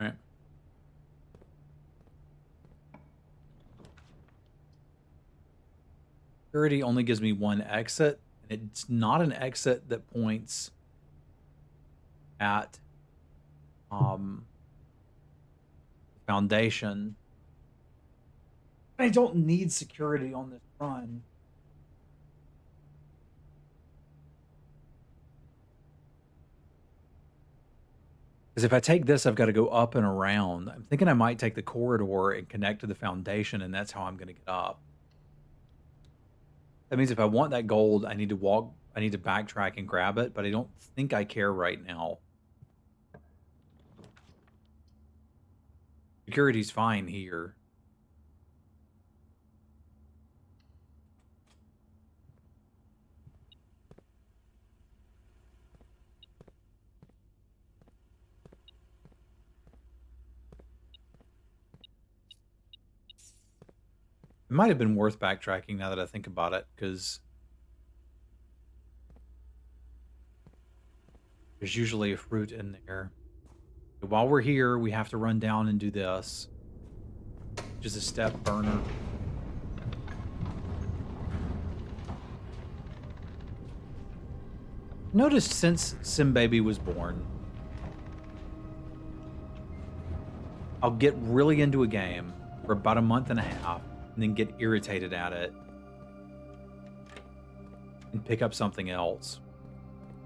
All right. Security only gives me 1 exit, and it's not an exit that points at foundation. I don't need security on this run. Because if I take this, I've got to go up and around. I'm thinking I might take the corridor and connect to the foundation, and that's how I'm going to get up. That means if I want that gold, I need to backtrack and grab it, but I don't think I care right now. Security's fine here. It might have been worth backtracking now that I think about it, because there's usually a fruit in there. While we're here, we have to run down and do this, which is a step burner. Noticed since Simbaby was born, I'll get really into a game for about a month and a half, and then get irritated at it and pick up something else.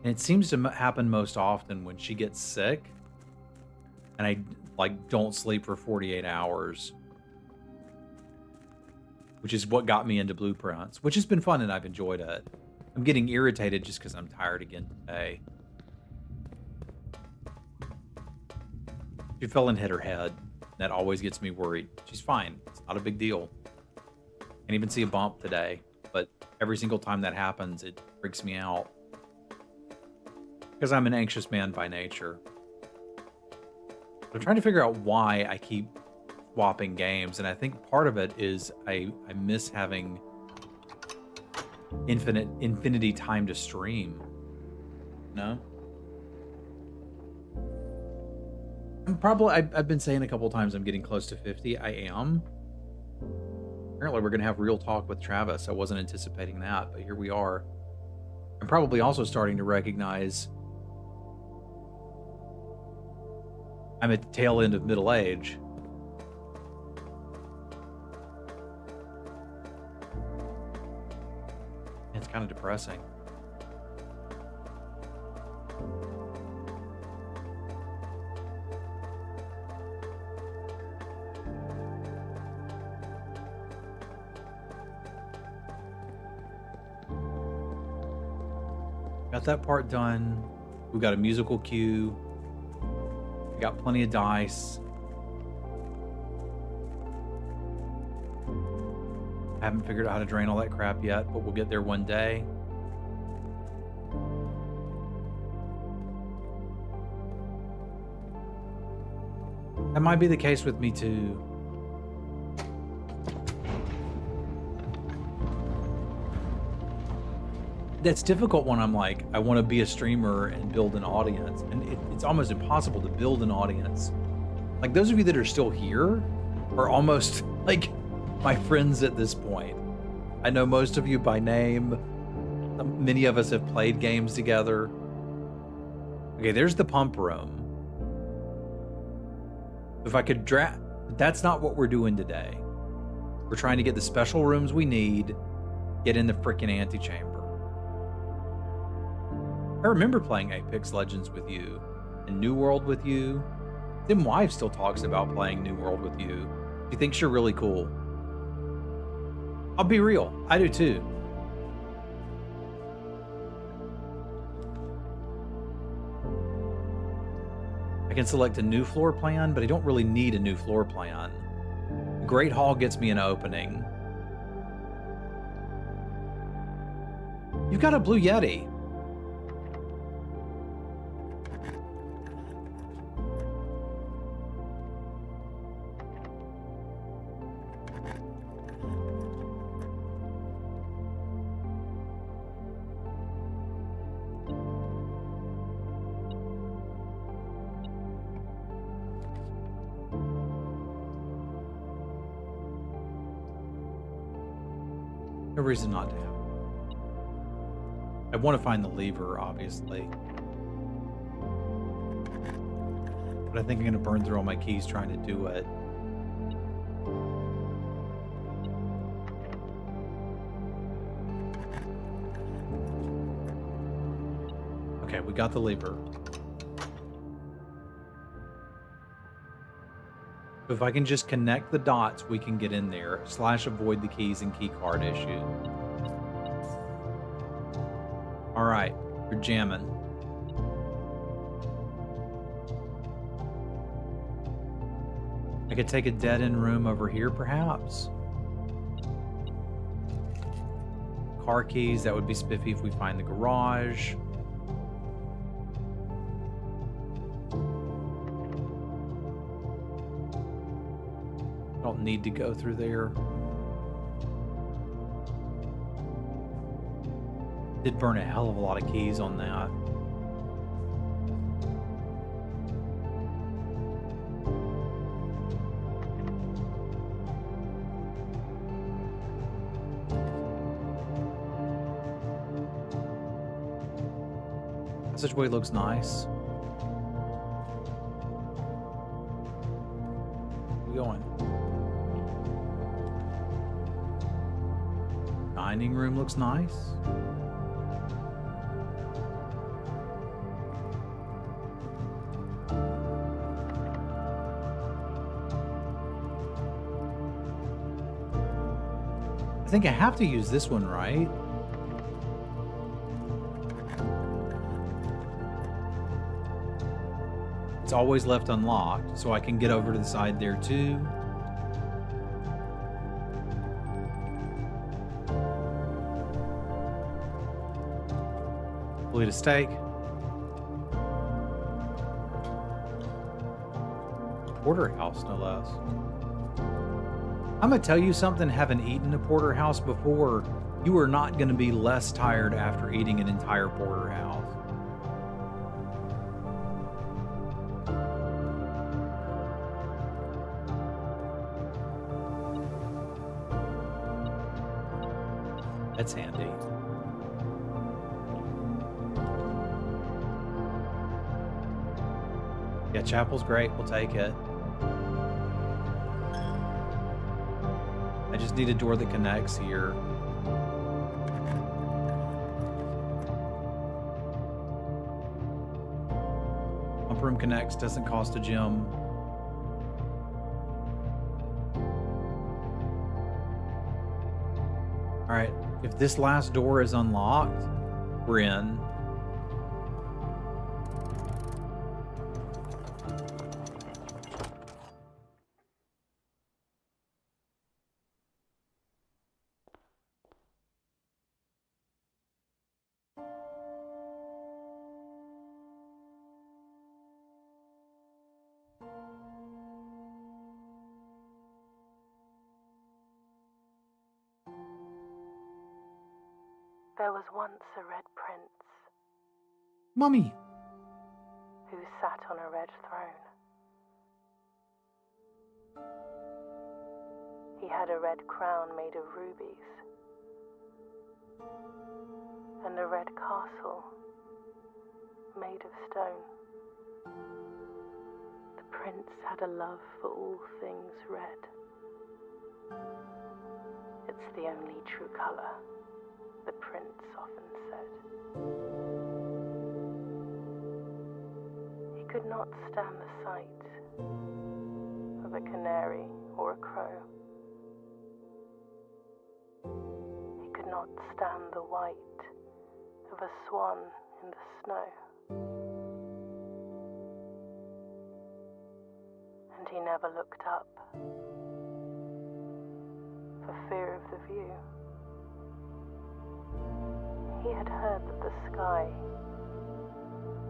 And it seems to happen most often when she gets sick and I don't sleep for 48 hours, which is what got me into Blueprints, which has been fun and I've enjoyed it. I'm getting irritated just because I'm tired again today. She fell and hit her head. That always gets me worried. She's fine. It's not a big deal. Can't even see a bump today, but every single time that happens, it freaks me out. Because I'm an anxious man by nature. I'm trying to figure out why I keep swapping games, and I think part of it is I miss having infinity time to stream. No? I've been saying a couple times I'm getting close to 50. I am. Apparently we're going to have real talk with Travis. I wasn't anticipating that, but here we are. I'm probably also starting to recognize I'm at the tail end of middle age. It's kind of depressing. Got that part done. We've got a musical cue. We got plenty of dice. I haven't figured out how to drain all that crap yet, but we'll get there one day. That might be the case with me too. That's difficult when I'm like, I want to be a streamer and build an audience. And it's almost impossible to build an audience. Like those of you that are still here are almost like my friends at this point. I know most of you by name. Many of us have played games together. Okay, there's the pump room. If I could that's not what we're doing today. We're trying to get the special rooms we need, get in the freaking antechamber. I remember playing Apex Legends with you and New World with you. Tim Wife still talks about playing New World with you. She thinks you're really cool. I'll be real, I do too. I can select a new floor plan, but I don't really need a new floor plan. The Great Hall gets me an opening. You've got a Blue Yeti. No reason not to have it. I want to find the lever, obviously. But I think I'm going to burn through all my keys trying to do it. Okay, we got the lever. If I can just connect the dots, we can get in there. / avoid the keys and key card issue. All right, we're jamming. I could take a dead-end room over here, perhaps. Car keys, that would be spiffy if we find the garage. Don't need to go through there. Did burn a hell of a lot of keys on that. Passageway looks nice. Where we going? Dining room looks nice. I think I have to use this one, right? It's always left unlocked, so I can get over to the side there too. We'll eat a steak. Porterhouse, no less. I'm gonna tell you something, having eaten a porterhouse before, you are not gonna be less tired after eating an entire porterhouse. That's handy. Yeah, chapel's great. We'll take it. I just need a door that connects here. Pump room connects, doesn't cost a gem. All right, if this last door is unlocked, we're in. There was once a red prince Mummy. who sat on a red throne. He had a red crown made of rubies and a red castle made of stone. The prince had a love for all things red. It's the only true color, the prince often said. He could not stand the sight of a canary or a crow. He could not stand the white of a swan in the snow. And he never looked up for fear of the view. He had heard that the sky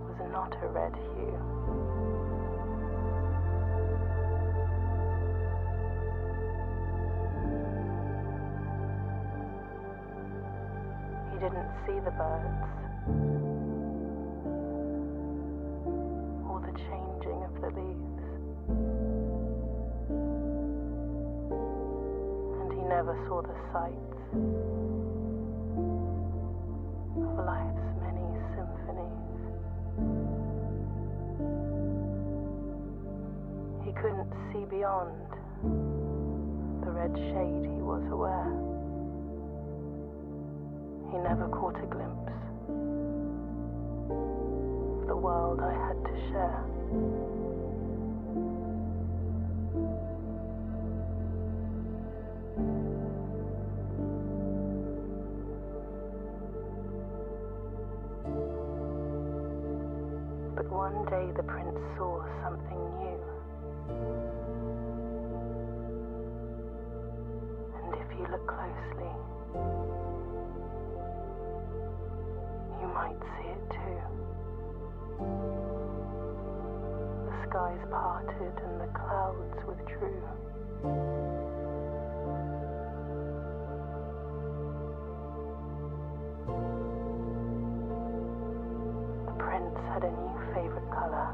was not a red hue. He didn't see the birds or the changing of the leaves, and he never saw the sights of life's many symphonies. He couldn't see beyond the red shade he was aware. He never caught a glimpse of the world I had to share. But one day the prince saw something new. And if you look closely, you might see it too. The skies parted and the clouds withdrew. The prince had a new favorite color.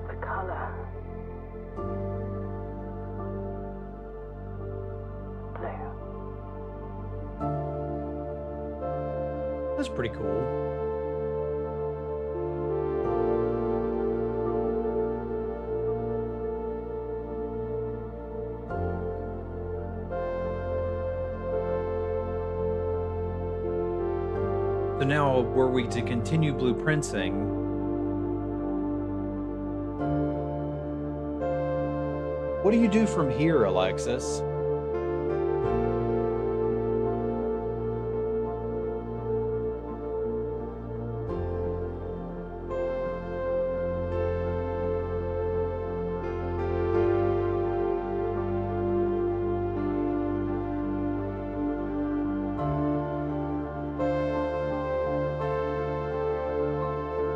The color blue. That's pretty cool. So now, were we to continue blueprinting, what do you do from here, Alexis?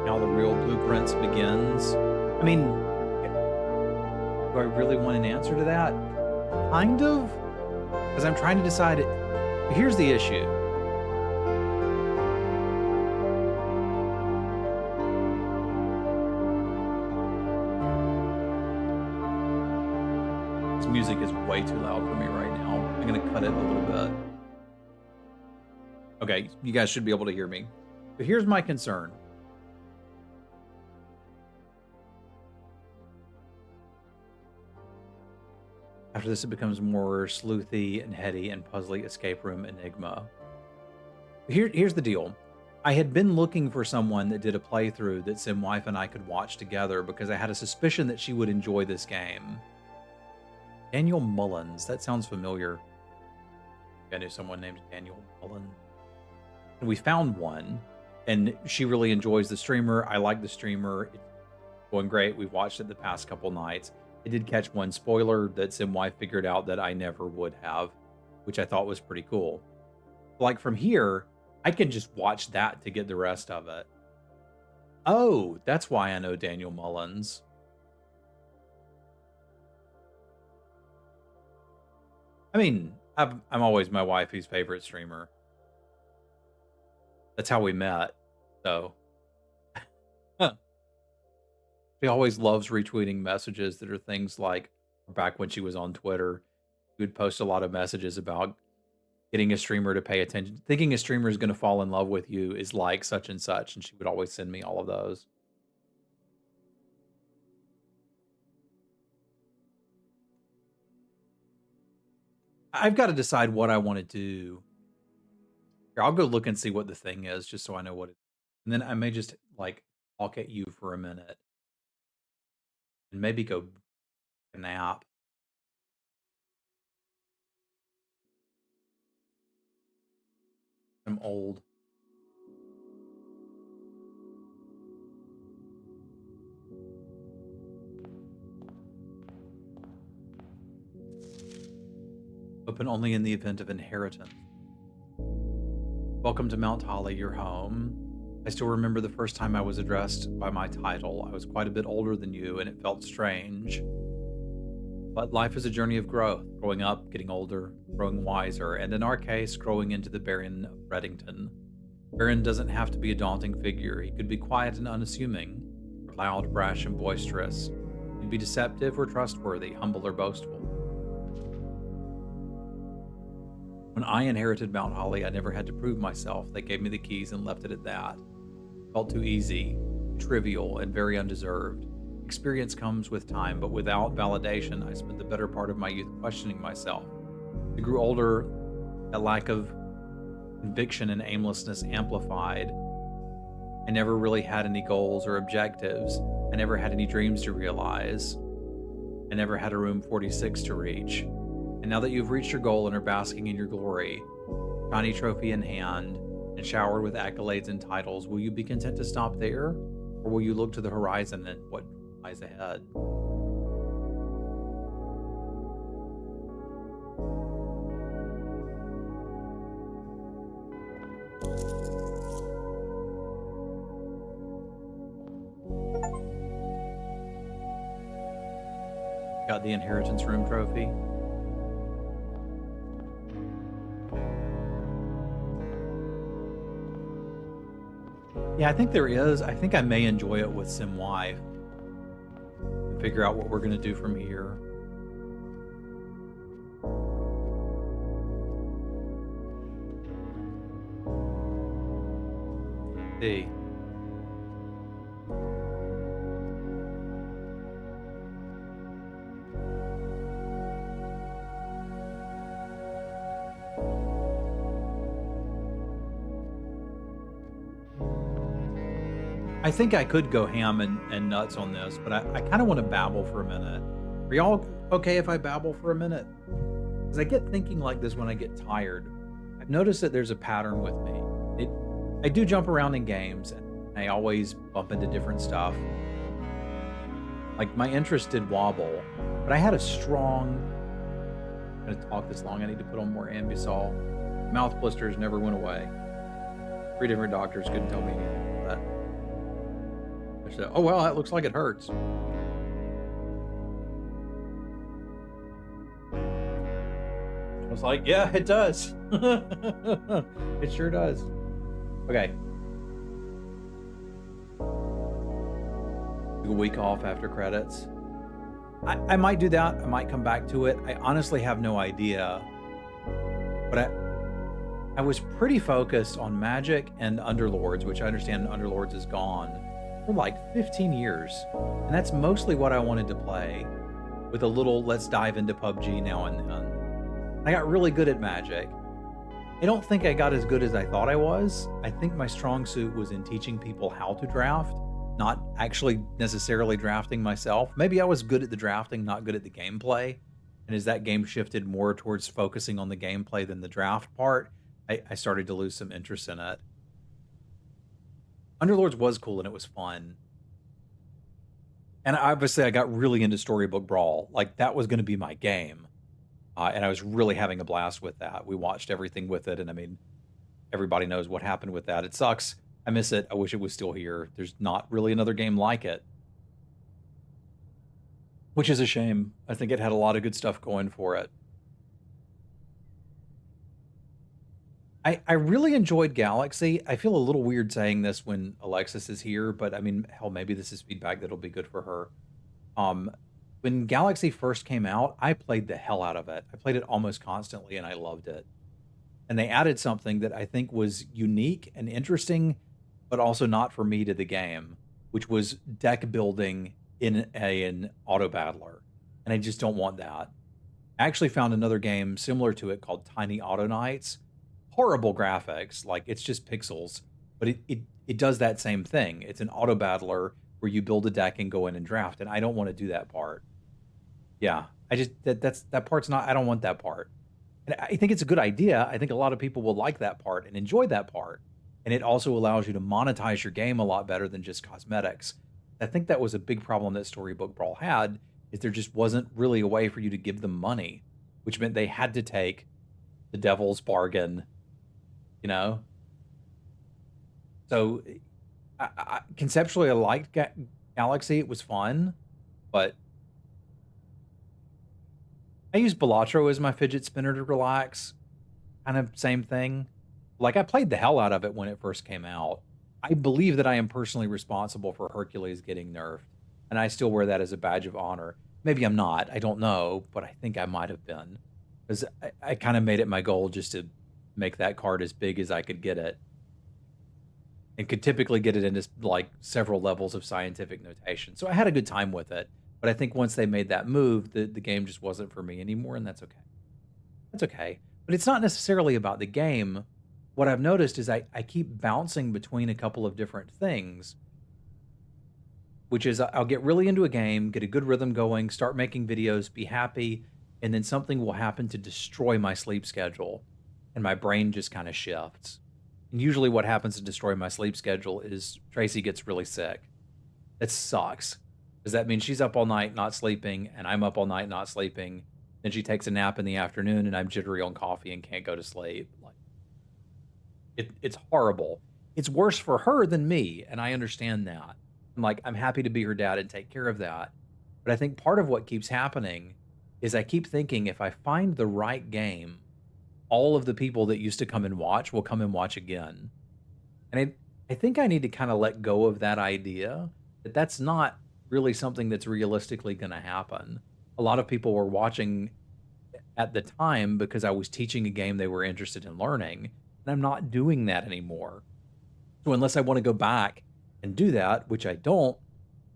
Now the real blueprints begins. I mean, do I really want an answer to that? Kind of, because I'm trying to decide. Here's the issue. This music is way too loud for me right now. I'm gonna cut it a little bit. Okay, you guys should be able to hear me. But here's my concern. After this, it becomes more sleuthy and heady and puzzly escape room enigma. Here's the deal. I had been looking for someone that did a playthrough that Simwife and I could watch together because I had a suspicion that she would enjoy this game. Daniel Mullins. That sounds familiar. I knew someone named Daniel Mullins. And we found one, and she really enjoys the streamer. I like the streamer. It's going great. We've watched it the past couple nights. I did catch one spoiler that Simwife figured out that I never would have, which I thought was pretty cool. Like from here, I can just watch that to get the rest of it. Oh, that's why I know Daniel Mullins. I mean, I'm always my wifey's favorite streamer. That's how we met. So huh. She always loves retweeting messages that are things like back when she was on Twitter, she would post a lot of messages about getting a streamer to pay attention. Thinking a streamer is going to fall in love with you is like such and such. And she would always send me all of those. I've got to decide what I want to do. Here, I'll go look and see what the thing is just so I know what it. And then I may just like talk at you for a minute and maybe go take a nap. I'm old. Open only in the event of inheritance. Welcome to Mount Holly, your home. I still remember the first time I was addressed by my title. I was quite a bit older than you, and it felt strange. But life is a journey of growth, growing up, getting older, growing wiser, and in our case, growing into the Baron of Reddington. Baron doesn't have to be a daunting figure. He could be quiet and unassuming, loud, brash, and boisterous. He'd be deceptive or trustworthy, humble or boastful. When I inherited Mount Holly, I never had to prove myself. They gave me the keys and left it at that. It felt too easy, trivial, and very undeserved. Experience comes with time, but without validation, I spent the better part of my youth questioning myself. As I grew older, that lack of conviction and aimlessness amplified. I never really had any goals or objectives. I never had any dreams to realize. I never had a room 46 to reach. And now that you've reached your goal and are basking in your glory, shiny trophy in hand, and showered with accolades and titles, will you be content to stop there? Or will you look to the horizon and what lies ahead? Got the inheritance room trophy. Yeah, I think there is. I think I may enjoy it with Sim Wife. Figure out what we're going to do from here. See. I think I could go ham and nuts on this, but I kind of want to babble for a minute. Are y'all okay if I babble for a minute? Because I get thinking like this when I get tired. I've noticed that there's a pattern with me. I do jump around in games, and I always bump into different stuff. Like my interest did wobble, but I had a strong. I'm gonna talk this long. I need to put on more Ambisol. Mouth blisters never went away. 3 different doctors couldn't tell me anything about that. I said, "Oh well, that looks like it hurts." I was like, "Yeah, it does. It sure does." Okay. Took a week off after credits. I might do that. I might come back to it. I honestly have no idea. But I was pretty focused on Magic and Underlords, which I understand Underlords is gone, for like 15 years. And that's mostly what I wanted to play, with a little let's dive into PUBG now and then. I got really good at Magic. I don't think I got as good as I thought I was. I think my strong suit was in teaching people how to draft, not actually necessarily drafting myself. Maybe I was good at the drafting, not good at the gameplay. And as that game shifted more towards focusing on the gameplay than the draft part, I started to lose some interest in it. Underlords was cool and it was fun. And obviously I got really into Storybook Brawl. Like that was going to be my game. And I was really having a blast with that. We watched everything with it. And I mean, everybody knows what happened with that. It sucks. I miss it. I wish it was still here. There's not really another game like it, which is a shame. I think it had a lot of good stuff going for it. I really enjoyed Galaxy. I feel a little weird saying this when Alexis is here, but I mean, hell, maybe this is feedback that'll be good for her. Um, when Galaxy first came out, I played the hell out of it. I played it almost constantly and I loved it. And they added something that I think was unique and interesting, but also not for me to the game, which was deck building in an auto battler. And I just don't want that. I actually found another game similar to it called Tiny Auto Knights. Horrible graphics, like it's just pixels, but it does that same thing. It's an auto battler where you build a deck and go in and draft, and I don't want to do that part. Yeah, I just that part's not. I don't want that part. And I think it's a good idea. I think a lot of people will like that part and enjoy that part. And it also allows you to monetize your game a lot better than just cosmetics. I think that was a big problem that Storybook Brawl had, is there just wasn't really a way for you to give them money, which meant they had to take the devil's bargain, you know? So conceptually, I liked Galaxy. It was fun, but I use Balatro as my fidget spinner to relax. Kind of same thing. Like, I played the hell out of it when it first came out. I believe that I am personally responsible for Hercules getting nerfed, and I still wear that as a badge of honor. Maybe I'm not, I don't know, but I think I might have been. Because I kind of made it my goal just to make that card as big as I could get it. And could typically get it into, like, several levels of scientific notation. So I had a good time with it. But I think once they made that move, the game just wasn't for me anymore, and that's okay. That's okay. But it's not necessarily about the game. What I've noticed is I keep bouncing between a couple of different things, which is I'll get really into a game, get a good rhythm going, start making videos, be happy, and then something will happen to destroy my sleep schedule, and my brain just kind of shifts. And usually what happens to destroy my sleep schedule is Tracy gets really sick. It sucks. Because that means she's up all night not sleeping, and I'm up all night not sleeping. Then she takes a nap in the afternoon, and I'm jittery on coffee and can't go to sleep. Like, it's horrible. It's worse for her than me, and I understand that. I'm happy to be her dad and take care of that. But I think part of what keeps happening is I keep thinking if I find the right game, all of the people that used to come and watch will come and watch again. And I think I need to kind of let go of that idea that that's not really something that's realistically going to happen. A lot of people were watching at the time because I was teaching a game they were interested in learning, and I'm not doing that anymore. So unless I want to go back and do that, which I don't,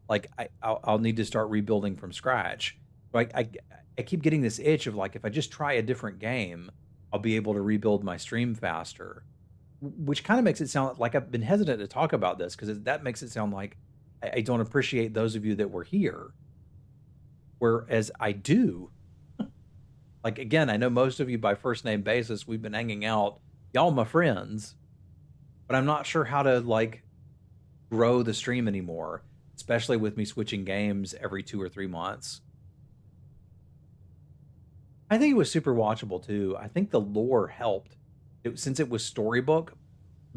like I'll need to start rebuilding from scratch. So I keep getting this itch of, like, if I just try a different game, I'll be able to rebuild my stream faster, which kind of makes it sound like I've been hesitant to talk about this because that makes it sound like I don't appreciate those of you that were here. Whereas I do. Like, again, I know most of you by first name basis. We've been hanging out. Y'all my friends. But I'm not sure how to, like, grow the stream anymore, especially with me switching games every 2 or 3 months. I think it was super watchable too. I think the lore helped. Since it was storybook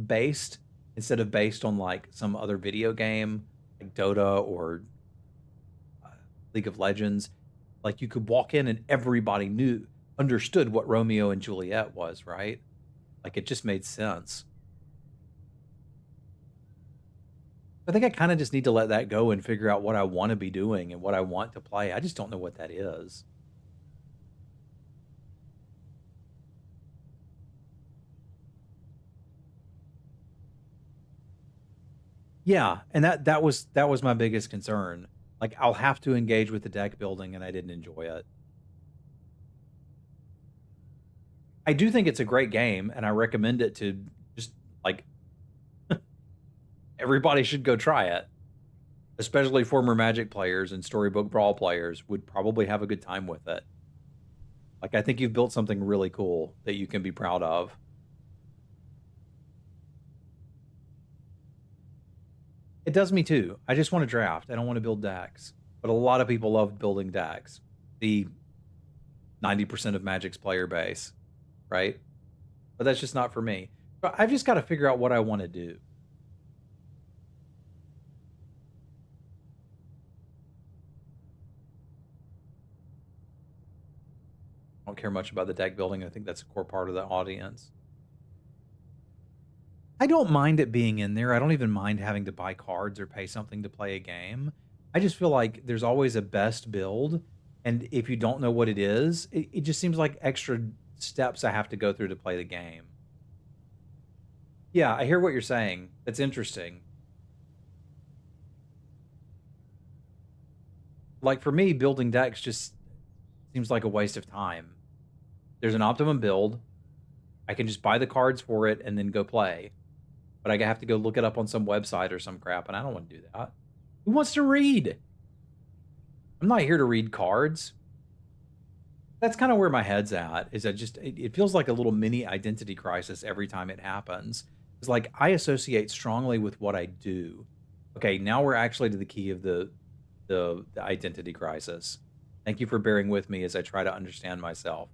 based instead of based on, like, some other video game like Dota or League of Legends. Like, you could walk in and everybody understood what Romeo and Juliet was, right? Like, it just made sense. I think I kind of just need to let that go and figure out what I want to be doing and what I want to play. I just don't know what that is. Yeah, and that was my biggest concern. Like, I'll have to engage with the deck building, and I didn't enjoy it. I do think it's a great game, and I recommend it to just, like, everybody should go try it. Especially former Magic players and Storybook Brawl players would probably have a good time with it. Like, I think you've built something really cool that you can be proud of. It does me too. I just want to draft. I don't want to build decks. But a lot of people love building decks. The 90% of Magic's player base, right? But that's just not for me. But I've just got to figure out what I want to do. I don't care much about the deck building. I think that's a core part of the audience. I don't mind it being in there. I don't even mind having to buy cards or pay something to play a game. I just feel like there's always a best build, and if you don't know what it is, it just seems like extra steps I have to go through to play the game. Yeah, I hear what you're saying. That's interesting. Like for me, building decks just seems like a waste of time. There's an optimum build. I can just buy the cards for it and then go play. But I have to go look it up on some website or some crap, and I don't want to do that. Who wants to read? I'm not here to read cards. That's kind of where my head's at. Is that just it feels like a little mini identity crisis every time it happens. It's like I associate strongly with what I do. Okay, now we're actually to the key of the identity crisis. Thank you for bearing with me as I try to understand myself.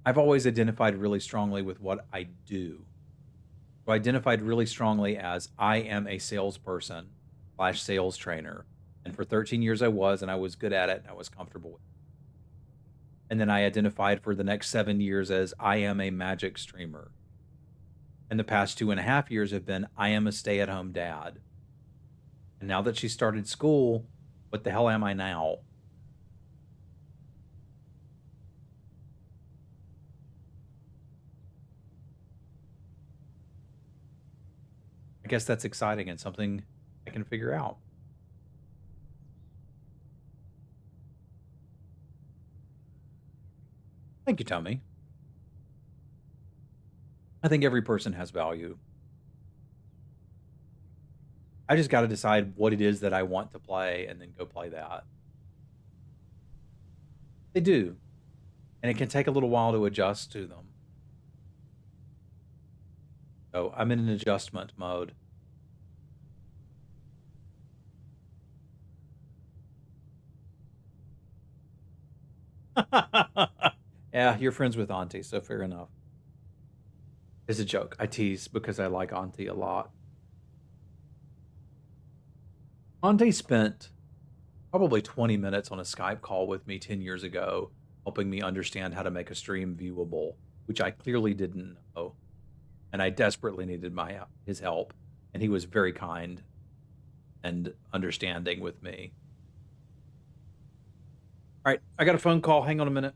I've always identified really strongly with what I do. So I identified really strongly as I am a salesperson slash sales trainer. And for 13 years I was, and I was good at it and I was comfortable with it. And then I identified for the next 7 years as I am a magic streamer. And the past 2.5 years have been I am a stay at home dad. And now that she started school, what the hell am I now? I guess that's exciting and something I can figure out. Thank you, Tommy. I think every person has value. I just got to decide what it is that I want to play and then go play that. They do. And it can take a little while to adjust to them. So I'm in an adjustment mode. Yeah, you're friends with Auntie, so fair enough. It's a joke. I tease because I like Auntie a lot. Auntie spent probably 20 minutes on a Skype call with me 10 years ago, helping me understand how to make a stream viewable, which I clearly didn't know. And I desperately needed his help. And he was very kind and understanding with me. All right, I got a phone call. Hang on a minute.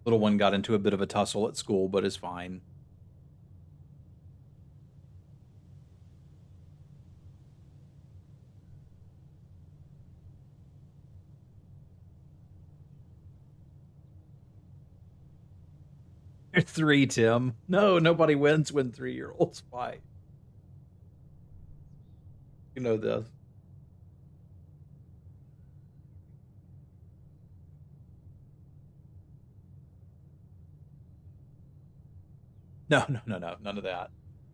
Little one got into a bit of a tussle at school, but is fine. You're 3, Tim. No, nobody wins when 3-year-olds fight. You know this. No, no, no, no, none of that.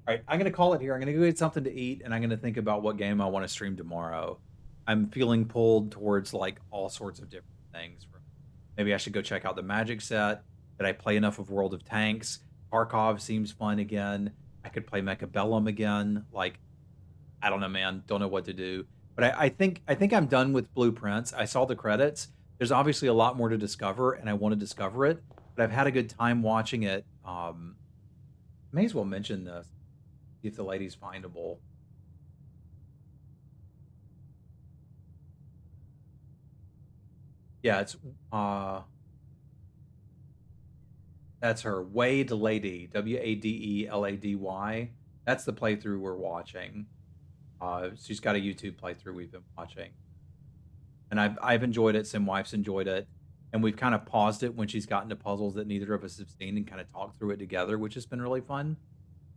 All right, I'm gonna call it here. I'm gonna go get something to eat, and I'm gonna think about what game I want to stream tomorrow. I'm feeling pulled towards like all sorts of different things. Maybe I should go check out the Magic set. Did I play enough of World of Tanks? Tarkov seems fun again. I could play Mechabellum again. Like, I don't know, man. Don't know what to do. But I think I'm done with Blueprints. I saw the credits. There's obviously a lot more to discover, and I want to discover it. But I've had a good time watching it. May as well mention this. See if the lady's findable. Yeah, it's that's her. Wade Lady. Wadelady. That's the playthrough we're watching. She's got a YouTube playthrough we've been watching. And I've enjoyed it. Wife's enjoyed it. And we've kind of paused it when she's gotten to puzzles that neither of us have seen and kind of talked through it together, which has been really fun.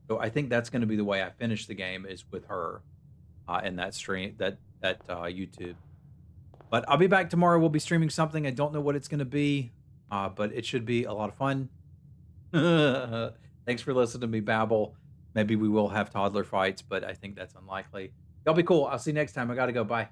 So I think that's going to be the way I finish the game is with her in that stream that YouTube. But I'll be back tomorrow. We'll be streaming something. I don't know what it's going to be, but it should be a lot of fun. Thanks for listening to me babble. Maybe we will have toddler fights, but I think that's unlikely. Y'all be cool. I'll see you next time. I got to go. Bye.